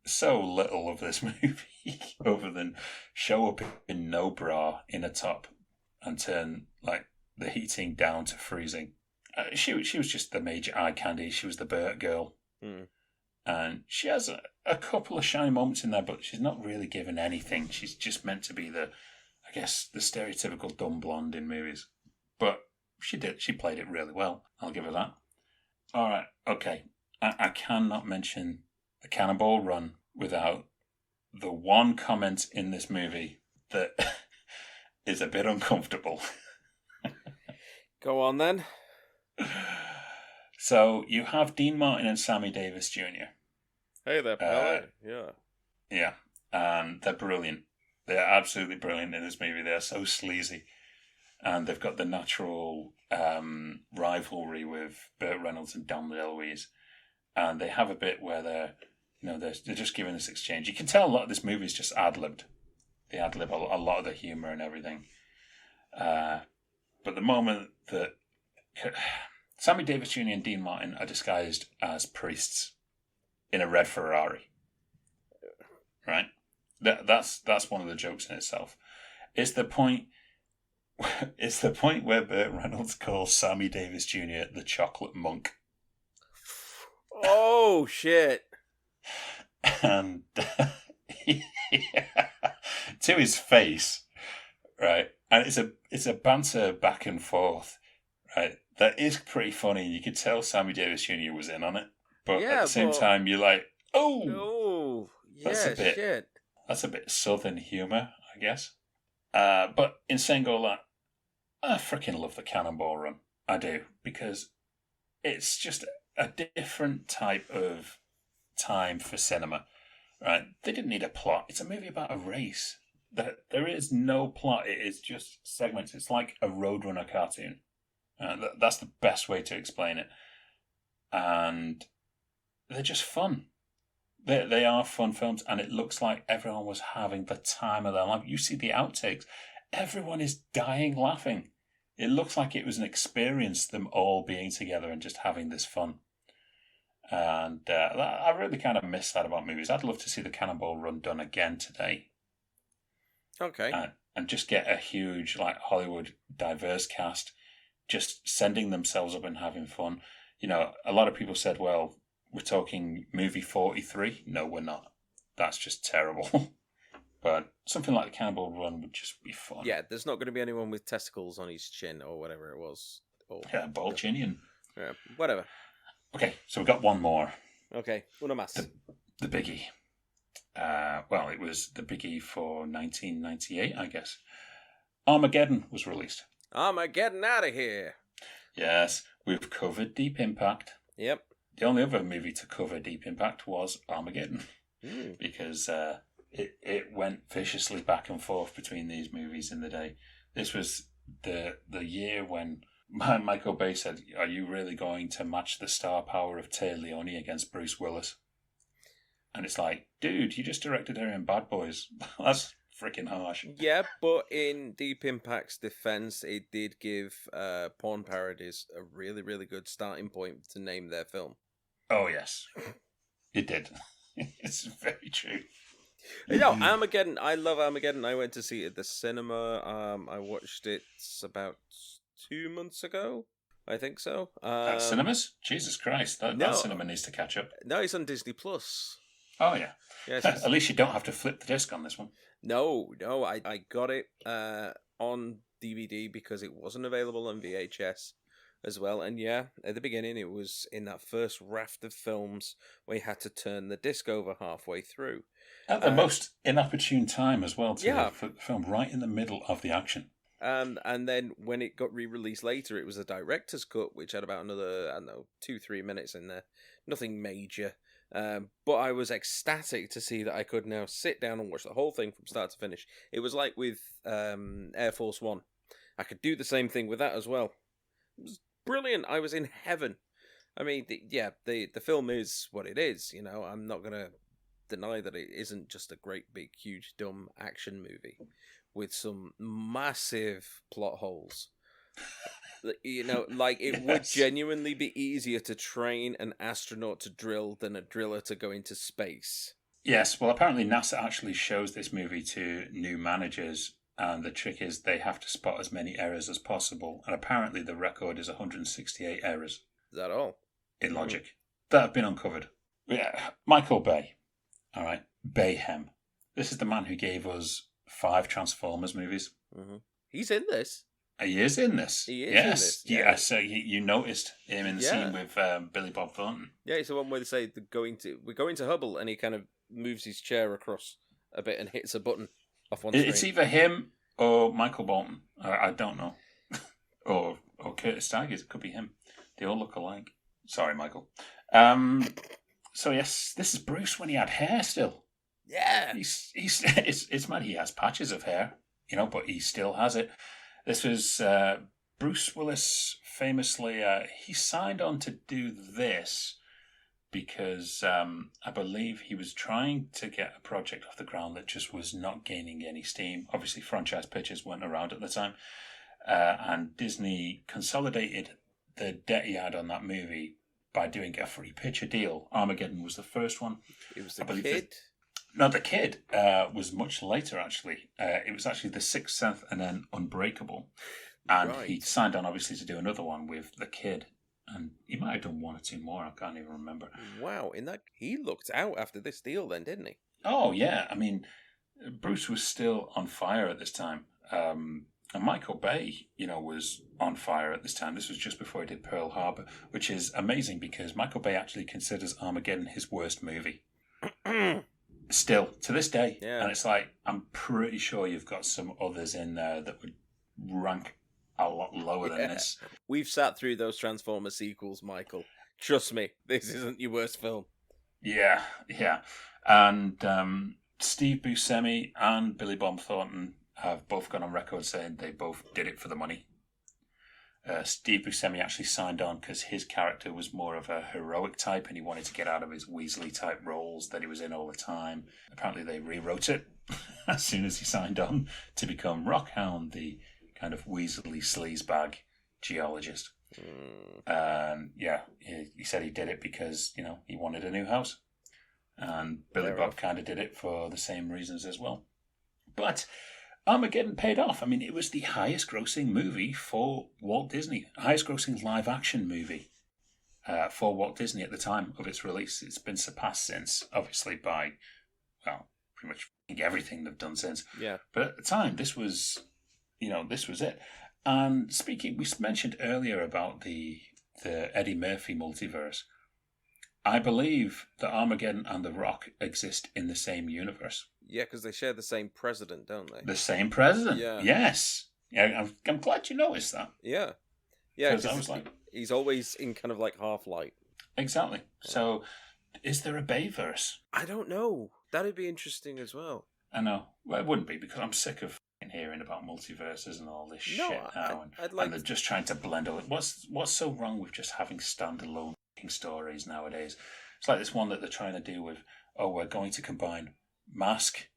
so little of this movie other than show up in no bra in a top and turn like the heating down to freezing. She was just the major eye candy. She was the Burt girl. And she has a couple of shiny moments in there, but she's not really given anything. She's just meant to be the stereotypical dumb blonde in movies. But she played it really well. I'll give her that. All right, okay. I cannot mention the Cannonball Run without the one comment in this movie that is a bit uncomfortable. Go on then. So you have Dean Martin and Sammy Davis Jr. Hey there, pal. Yeah. Yeah, and they're brilliant. They're absolutely brilliant in this movie. They're so sleazy. And they've got the natural rivalry with Burt Reynolds and Dom DeLuise. And they have a bit where they're just giving this exchange. You can tell a lot of this movie is just ad-libbed. They ad-lib a lot of the humour and everything. But the moment that Sammy Davis Jr. and Dean Martin are disguised as priests in a red Ferrari, right? That's one of the jokes in itself. It's the point where Burt Reynolds calls Sammy Davis Jr. the chocolate monk. Oh shit! And to his face, right? And it's a banter back and forth, right? That is pretty funny. You could tell Sammy Davis Jr. was in on it, but at the same time, you're like, oh, yeah, shit. That's a bit southern humour, I guess. But in saying all that, I freaking love the Cannonball Run. I do, because it's just a different type of time for cinema, right? They didn't need a plot. It's a movie about a race. There is no plot. It is just segments. It's like a Roadrunner cartoon. That's the best way to explain it. And they're just fun. They are fun films, and it looks like everyone was having the time of their life. You see the outtakes. Everyone is dying laughing. It looks like it was an experience, them all being together and just having this fun. And I really kind of miss that about movies. I'd love to see the Cannonball Run done again today. Okay. And just get a huge, like, Hollywood diverse cast just sending themselves up and having fun. You know, a lot of people said, well, we're talking movie 43. No, we're not. That's just terrible. But something like the Cannonball Run would just be fun. Yeah, there's not going to be anyone with testicles on his chin or whatever it was. Yeah, ball chinian. Yeah, whatever. Okay, so we've got one more. Okay, uno más. The biggie. Well, it was the biggie for 1998, I guess. Armageddon was released. Armageddon out of here. Yes, we've covered Deep Impact. Yep. The only other movie to cover Deep Impact was Armageddon. Because it went viciously back and forth between these movies in the day. This was the year when Michael Bay said, are you really going to match the star power of Tay Leone against Bruce Willis? And it's like, dude, you just directed her in Bad Boys. That's freaking harsh. Yeah, but in Deep Impact's defense, it did give porn parodies a really, really good starting point to name their film. Oh, yes. It did. It's very true. No, Armageddon. I love Armageddon. I went to see it at the cinema. I watched it about 2 months ago. I think so. At cinemas? Jesus Christ. That cinema needs to catch up. No, it's on Disney Plus. Oh, yeah. Yes, at least you don't have to flip the disc on this one. No, I got it on DVD because it wasn't available on VHS as well. And yeah, at the beginning, it was in that first raft of films where you had to turn the disc over halfway through. At the most inopportune time as well, to film right in the middle of the action. And then when it got re-released later, it was a director's cut, which had about another, 2-3 minutes in there. Nothing major. But I was ecstatic to see that I could now sit down and watch the whole thing from start to finish. It was like with Air Force One. I could do the same thing with that as well. It was brilliant. I was in heaven. I mean, the film is what it is. You know, I'm not gonna deny that it isn't just a great big huge dumb action movie with some massive plot holes. You know, like it would Yes. genuinely be easier to train an astronaut to drill than a driller to go into space. Yes, well, apparently NASA actually shows this movie to new managers, and the trick is they have to spot as many errors as possible. And apparently, the record is 168 errors Is that all? in logic that have been uncovered. Yeah, Michael Bay. All right, Bayhem. This is the man who gave us 5 Transformers movies. Mm-hmm. He's in this. He is in this. He is yes. in this. Yeah. Yeah. So you noticed him in the scene with Billy Bob Thornton. Yeah, it's the one where they say we're going to Hubble, and he kind of moves his chair across a bit and hits a button off one screen. It's either him or Michael Bolton. I don't know. or Curtis Tigers. It could be him. They all look alike. Sorry, Michael. So yes, this is Bruce when he had hair still. Yeah. It's mad he has patches of hair, but he still has it. This was Bruce Willis famously, he signed on to do this because I believe he was trying to get a project off the ground that just was not gaining any steam. Obviously, franchise pictures weren't around at the time. And Disney consolidated the debt he had on that movie by doing a free picture deal. Armageddon was the first one. It was the Kid? No, The Kid was much later, actually. It was actually The Sixth Sense and then Unbreakable. And he signed on, obviously, to do another one with The Kid. And he might have done 1 or 2 more. I can't even remember. Wow, he looked out after this deal then, didn't he? Oh, yeah. I mean, Bruce was still on fire at this time. And Michael Bay, was on fire at this time. This was just before he did Pearl Harbor, which is amazing because Michael Bay actually considers Armageddon his worst movie. Still, to this day. Yeah. And it's like, I'm pretty sure you've got some others in there that would rank a lot lower than this. We've sat through those Transformers sequels, Michael. Trust me, this isn't your worst film. Yeah. And Steve Buscemi and Billy Bob Thornton have both gone on record saying they both did it for the money. Steve Buscemi actually signed on because his character was more of a heroic type and he wanted to get out of his Weasley type roles that he was in all the time. Apparently they rewrote it as soon as he signed on to become Rockhound, the kind of Weasley sleazebag geologist. And he said he did it because, he wanted a new house. And Billy Bob kind of did it for the same reasons as well. But Armageddon paid off. I mean, it was the highest grossing movie for Walt Disney, highest grossing live action movie for Walt Disney at the time of its release. It's been surpassed since, obviously, by, pretty much everything they've done since. Yeah. But at the time, this was it. And speaking, we mentioned earlier about the Eddie Murphy multiverse. I believe that Armageddon and The Rock exist in the same universe. Yeah, because they share the same president, don't they? The same president. Yeah. Yes. Yeah, I'm glad you noticed that. Yeah. Yeah, because I was like, he's always in kind of like half light. Exactly. So, is there a Bayverse? I don't know. That'd be interesting as well. I know. Well, it wouldn't be because I'm sick of hearing about multiverses and all this shit now, and they're just trying to blend all it. What's so wrong with just having standalone stories nowadays? It's like this one that they're trying to do with, we're going to combine Mask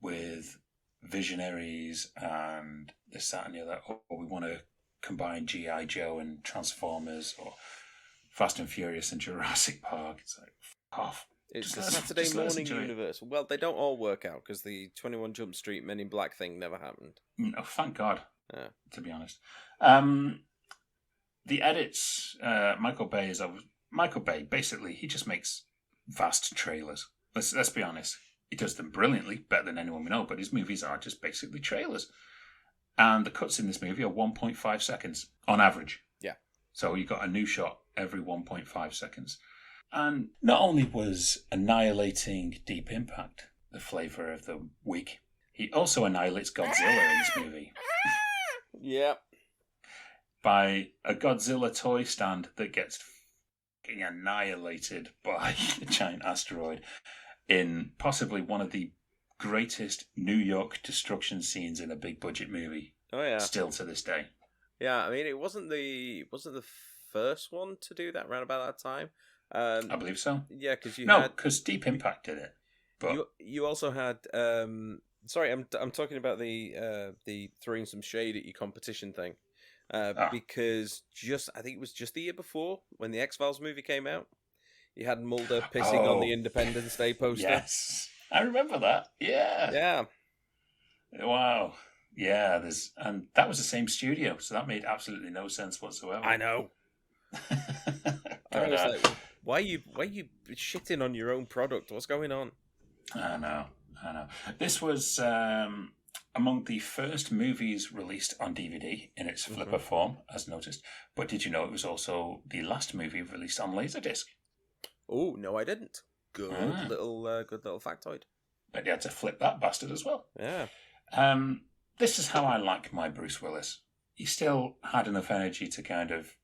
with Visionaries and this, that, and the other. Or we want to combine G.I. Joe and Transformers, or Fast and Furious and Jurassic Park. It's like, fuck off. It's the Saturday morning universe. Well, they don't all work out because the 21 Jump Street Men in Black thing never happened. Oh, thank God, to be honest. The edits, Michael Bay, basically, he just makes vast trailers. Let's be honest. He does them brilliantly, better than anyone we know, but his movies are just basically trailers. And the cuts in this movie are 1.5 seconds on average. Yeah. So you got a new shot every 1.5 seconds. And not only was annihilating Deep Impact the flavour of the week, he also annihilates Godzilla in this movie. Yeah. By a Godzilla toy stand that gets fucking annihilated by a giant asteroid in possibly one of the greatest New York destruction scenes in a big budget movie. Oh yeah. Still to this day. Yeah, I mean it wasn't the first one to do that around about that time. I believe so. Yeah, because because Deep Impact did it. But you also had sorry, I'm talking about the throwing some shade at your competition thing. Because I think it was just the year before when the X-Files movie came out, you had Mulder pissing on the Independence Day poster. Yes, I remember that. Yeah. Yeah. Wow. Yeah. And that was the same studio, so that made absolutely no sense whatsoever. I know. I was like, why are you shitting on your own product? What's going on? I know. This was among the first movies released on DVD in its flipper form, as noticed. But did you know it was also the last movie released on Laserdisc? Oh, no, I didn't. Good little factoid. But you had to flip that bastard as well. Yeah. This is how I like my Bruce Willis. He still had enough energy to kind of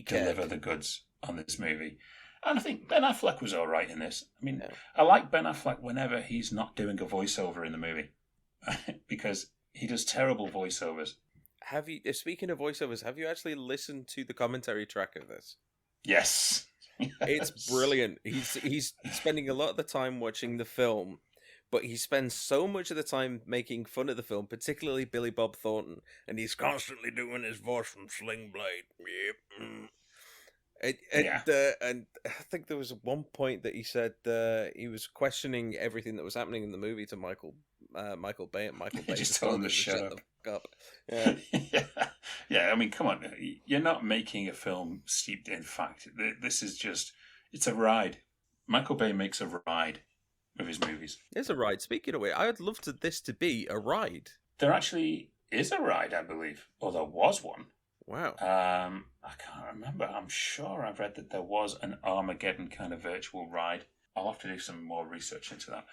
deliver the goods on this movie. And I think Ben Affleck was all right in this. I mean, I like Ben Affleck whenever he's not doing a voiceover in the movie. Because he does terrible voiceovers. Speaking of voiceovers, have you actually listened to the commentary track of this? Yes. It's brilliant. He's spending a lot of the time watching the film, but he spends so much of the time making fun of the film, particularly Billy Bob Thornton, and he's constantly doing his voice from Sling Blade. Yep. And I think there was one point that he said he was questioning everything that was happening in the movie to Michael Bay, and Michael Bay just told him to shut the fuck up. Yeah. Yeah. I mean, come on, you're not making a film steeped in fact. This is it's a ride. Michael Bay makes a ride with his movies. It's a ride. Speaking of which, I would love this to be a ride. There actually is a ride, I believe, or there was one. Wow. I can't remember. I'm sure I've read that there was an Armageddon kind of virtual ride. I'll have to do some more research into that.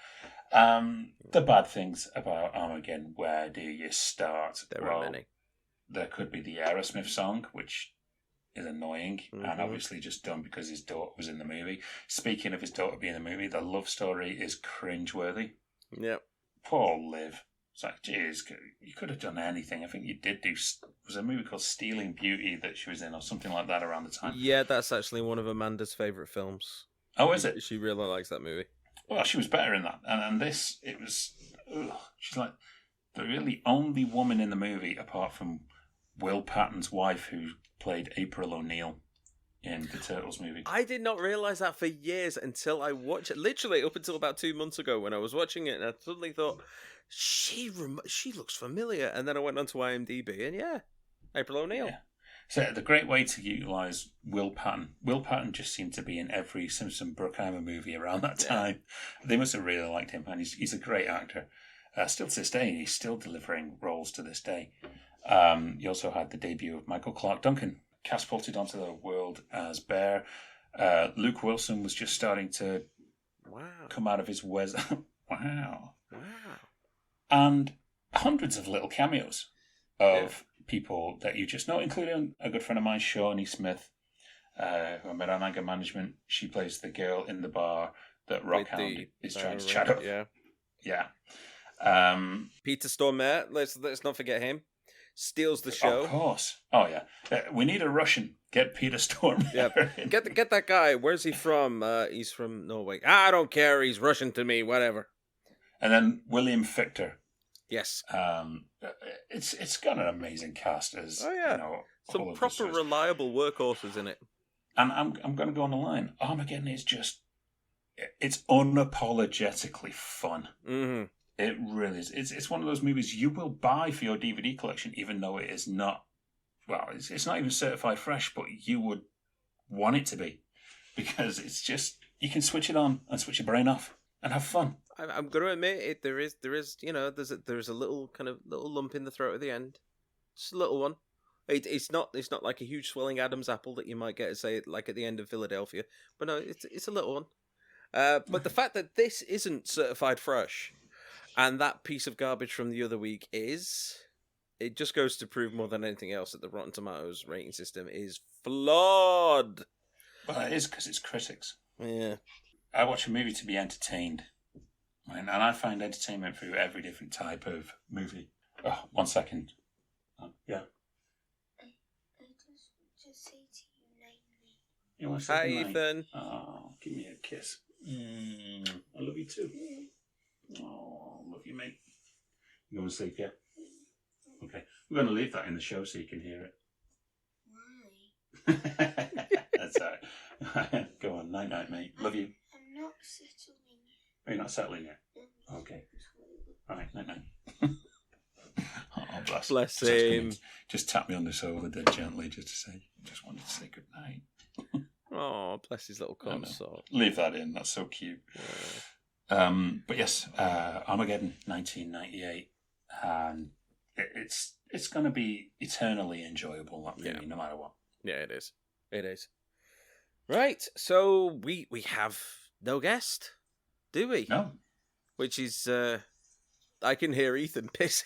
The bad things about Armageddon, where do you start? There are many. There could be the Aerosmith song, which is annoying, and obviously just done because his daughter was in the movie. Speaking of his daughter being in the movie, the love story is cringeworthy. Yep. Poor Liv. It's like, geez, you could have done anything. I think you did was a movie called Stealing Beauty that she was in, or something like that around the time. Yeah, that's actually one of Amanda's favourite films. Oh, is it? She really likes that movie. Well, she was better in that. And this, it was... she's like the really only woman in the movie, apart from Will Patton's wife, who played April O'Neil in the Turtles movie. I did not realise that for years until I watched it. Literally up until about 2 months ago when I was watching it, and I suddenly thought... She looks familiar, and then I went onto IMDb, and April O'Neil. Yeah. So the great way to utilise Will Patton. Will Patton just seemed to be in every Simpson Bruckheimer movie around that time. They must have really liked him, and he's a great actor. Still to this day, he's still delivering roles to this day. You also had the debut of Michael Clarke Duncan, catapulted onto the world as Bear. Luke Wilson was just starting to come out of his Wow. And hundreds of little cameos of people that you just know, including a good friend of mine, Shawnee Smith, who I met on Anger Management. She plays the girl in the bar that Rockhound is trying to chat up. Yeah. Peter Stormare, let's not forget him. Steals the show. Of course. Oh, yeah. We need a Russian. Get Peter Stormare. Yeah. Get that guy. Where's he from? He's from Norway. I don't care. He's Russian to me. Whatever. And then William Fichtner. Yes. It's got an amazing cast as some proper reliable workhorses in it. And I'm going to go on the line. Armageddon is it's unapologetically fun. Mm-hmm. It really is. It's one of those movies you will buy for your DVD collection, even though it is not. Well, it's not even certified fresh, but you would want it to be, because it's just you can switch it on and switch your brain off and have fun. I'm going to admit it. There is, there's a little lump in the throat at the end. Just a little one. It's not like a huge swelling Adam's apple that you might get, say, like at the end of Philadelphia. But no, it's a little one. But the fact that this isn't certified fresh, and that piece of garbage from the other week it just goes to prove more than anything else that the Rotten Tomatoes rating system is flawed. Well, it is because it's critics. Yeah. I watch a movie to be entertained. And I find entertainment through every different type of movie. Oh, 1 second. Yeah. I just want to say to you, Nate, You want to say Hi, goodnight? Ethan. Oh, give me a kiss. I love you too. Oh, love you, mate. You going to sleep, yeah? Okay. We're going to leave that in the show so you can hear it. Why? That's all right. Go on. Night, night, mate. Love you. I'm not settling yet. Are you not settling yet? No. Okay. All right. Night, night. Oh, bless. Bless So I was him. gonna just tap me on the shoulder dead gently just to say, just wanted to say good night. Oh, bless his little I know. consort. Leave that in. That's so cute. Yeah. But yes, Armageddon, 1998, and it's going to be eternally enjoyable. That movie, no matter what. Yeah, it is. It is. Right, so we have no guest, do we? No. Which is, I can hear Ethan pissing.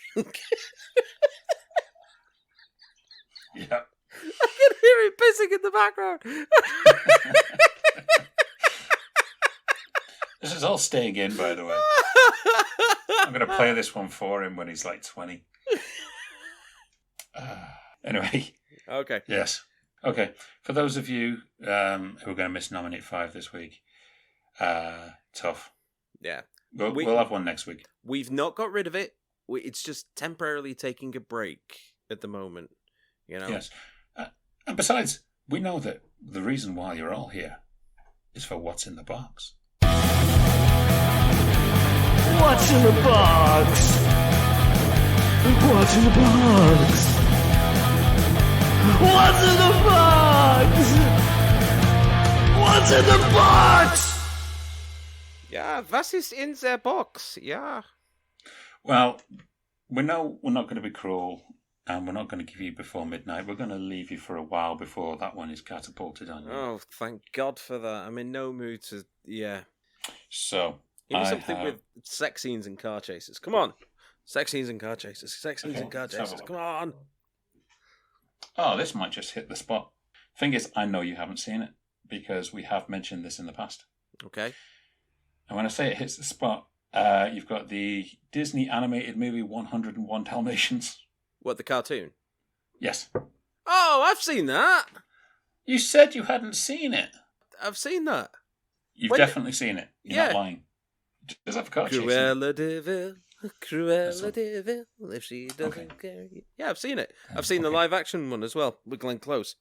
Yeah. I can hear him pissing in the background. This is all staying in, by the way. I'm going to play this one for him when he's like 20. Anyway. Okay. Yes. Okay. For those of you who are going to miss Nominate 5 this week, tough. Yeah. We'll have one next week. We've not got rid of it. It's just temporarily taking a break at the moment. You know? Yes. And besides, we know that the reason why you're all here is for what's in the box. What's in the box? What's in the box? What's in the box? What's in the box? Yeah, was ist in the box? Yeah. Well, we know we're not going to be cruel, and we're not going to give you before midnight. We're going to leave you for a while before that one is catapulted on you. Oh, thank God for that. I'm in no mood to. Yeah. So, Give me something with sex scenes and car chases. Come on. Sex scenes and car chases. Sex scenes Okay, and car let's have a chases. look. Come on. Oh, this might just hit the spot. Thing is, I know you haven't seen it because we have mentioned this in the past. Okay. And when I say it hits the spot, you've got the Disney animated movie 101 Dalmatians. What, the cartoon? Yes. Oh, I've seen that. You said you hadn't seen it. I've seen that. You've When- definitely seen it. You're Yeah. not lying. Does that have a car chase in it? Cruella de Vil. Cruella That's de Vil. If she doesn't Okay. care. Yeah, I've seen it. I've seen the Okay. live action one as well with Glenn Close.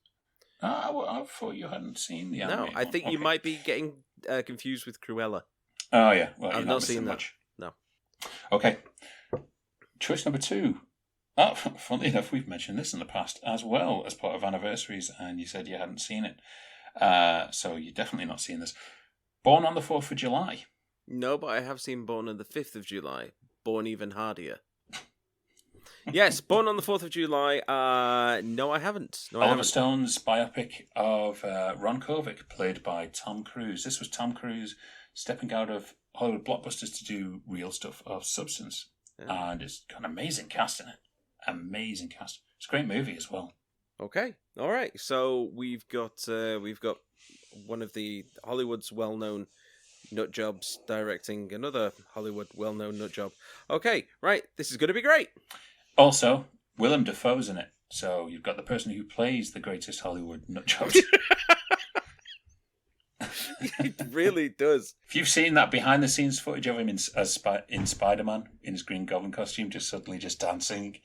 I thought you hadn't seen the No, animated I one. think you Okay. might be getting confused with Cruella. Oh, yeah. Well, I've you're not missing seen that. much. No. Okay. Choice number 2. Oh, funnily enough, we've mentioned this in the past as well as part of anniversaries, and you said you hadn't seen it. So you're definitely not seen this. Born on the 4th of July. No, but I have seen Born on the 5th of July. Born Even Hardier. Yes, Born on the 4th of July. No, I haven't. No, I Oliver haven't. Stone's biopic of Ron Kovic, played by Tom Cruise. This was Tom Cruise stepping out of Hollywood blockbusters to do real stuff of substance. Yeah. And it's got an amazing cast in it. Amazing cast. It's a great movie as well. Okay, all right. So we've got one of the Hollywood's well-known nut jobs directing another Hollywood well-known nut job. Okay, right. This is going to be great. Also, Willem Dafoe's in it. So you've got the person who plays the greatest Hollywood nut jobs. It really does. If you've seen that behind-the-scenes footage of him in Spider-Man, in his Green Goblin costume, just dancing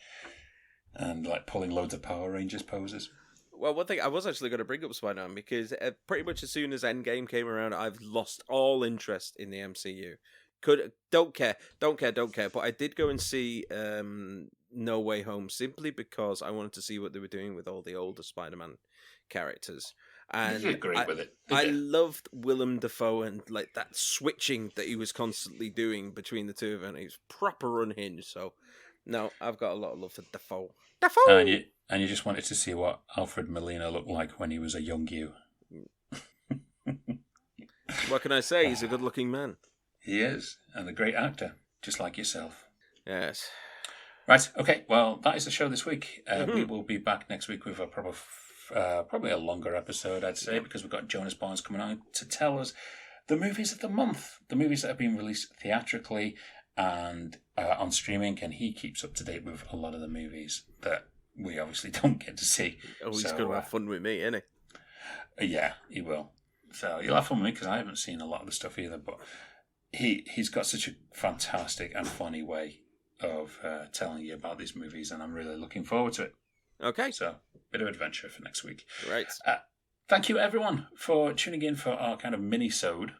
and like pulling loads of Power Rangers poses. Well, one thing I was actually going to bring up Spider-Man because pretty much as soon as Endgame came around, I've lost all interest in the MCU. Don't care. But I did go and see No Way Home simply because I wanted to see what they were doing with all the older Spider-Man characters. And You did great with it. I loved Willem Dafoe and like that switching that he was constantly doing between the two of them. He was proper unhinged. So, no, I've got a lot of love for Dafoe. Dafoe! And you just wanted to see what Alfred Molina looked like when he was a young you. What can I say? He's a good-looking man. He is, and a great actor, just like yourself. Yes. Right, okay, well, that is the show this week. We will be back next week with a probably a longer episode, I'd say, because we've got Jonas Barnes coming on to tell us the movies of the month, the movies that have been released theatrically and on streaming, and he keeps up to date with a lot of the movies that we obviously don't get to see. Oh, he's So, going to have fun with me, isn't he? Yeah, he will. So you'll have fun with me because I haven't seen a lot of the stuff either. But he's got such a fantastic and funny way of telling you about these movies, and I'm really looking forward to it. Okay. So, bit of adventure for next week. Right. Thank you, everyone, for tuning in for our kind of mini-sode.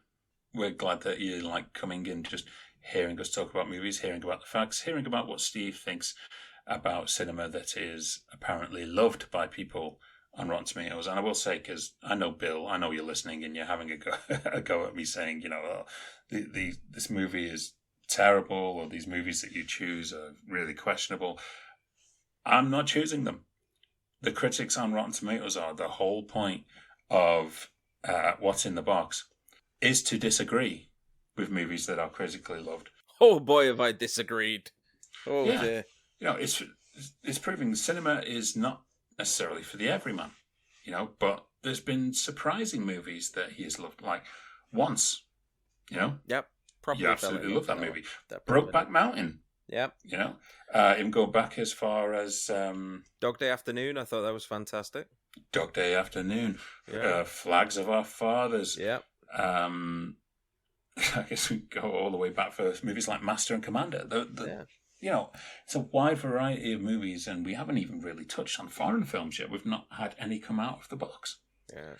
We're glad that you like coming in, just hearing us talk about movies, hearing about the facts, hearing about what Steve thinks about cinema that is apparently loved by people on Rotten Tomatoes. And I will say, because I know, Bill, I know you're listening and you're having a go at me saying, this movie is terrible, or these movies that you choose are really questionable. I'm not choosing them. The critics on Rotten Tomatoes are. The whole point of What's in the Box is to disagree with movies that are critically loved. Oh boy, have I disagreed. Oh yeah. dear. It's proving cinema is not necessarily for the everyman, but there's been surprising movies that he has loved, like Once, Yep. Probably you absolutely love that movie. Brokeback Brokeback Mountain. Yep. Even go back as far as Dog Day Afternoon. I thought that was fantastic. Dog Day Afternoon. Yeah. Flags of Our Fathers. Yep. I guess we go all the way back for movies like Master and Commander. It's a wide variety of movies, and we haven't even really touched on foreign films yet. We've not had any come out of the box. Yes.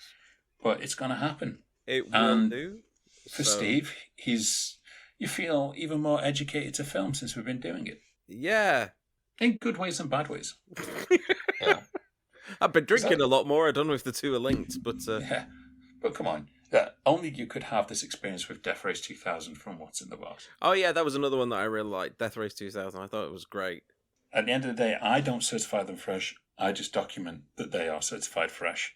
But it's going to happen. It will do. For Steve, you feel even more educated to film since we've been doing it. Yeah. In good ways and bad ways. Yeah. I've been drinking a lot more. I don't know if the two are linked, but... Yeah, but come on. Only you could have this experience with Death Race 2000 from What's in the Box. Oh, yeah, that was another one that I really liked. Death Race 2000. I thought it was great. At the end of the day, I don't certify them fresh. I just document that they are certified fresh.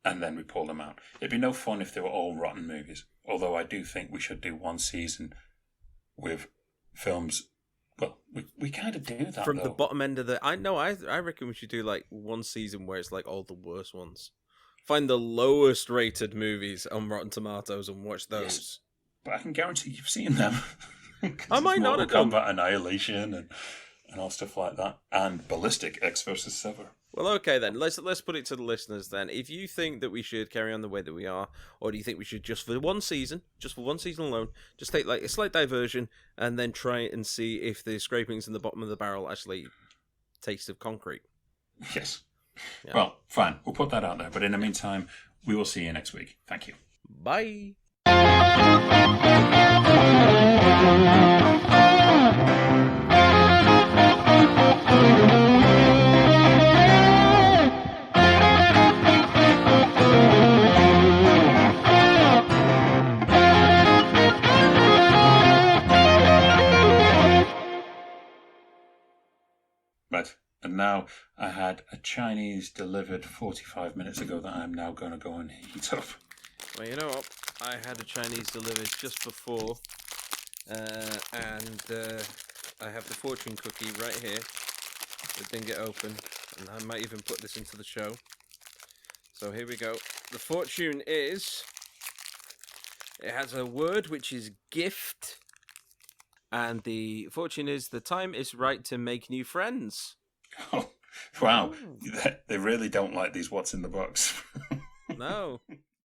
And then we pull them out. It'd be no fun if they were all rotten movies. Although I do think we should do one season with films. Well, we kind of do that from though. The bottom end of the. I reckon we should do like one season where it's like all the worst ones. Find the lowest rated movies on Rotten Tomatoes and watch those. Yes, but I can guarantee you've seen them. I might not have done. Combat Annihilation and all stuff like that, and Ballistic X versus Sever. Well, okay then. Let's put it to the listeners then. If you think that we should carry on the way that we are, or do you think we should just for one season alone, just take like a slight diversion and then try and see if the scrapings in the bottom of the barrel actually taste of concrete? Yes. Yeah. Well, fine. We'll put that out there. But in the meantime, we will see you next week. Thank you. Bye. Right. And now I had a Chinese delivered 45 minutes ago that I'm now going to go and heat up. Well, you know what? I had a Chinese delivered just before, and I have the fortune cookie right here. It didn't get open, and I might even put this into the show. So here we go. The fortune is... It has a word which is gift, and the fortune is the time is right to make new friends. Oh, wow. They really don't like these What's in the Box. No.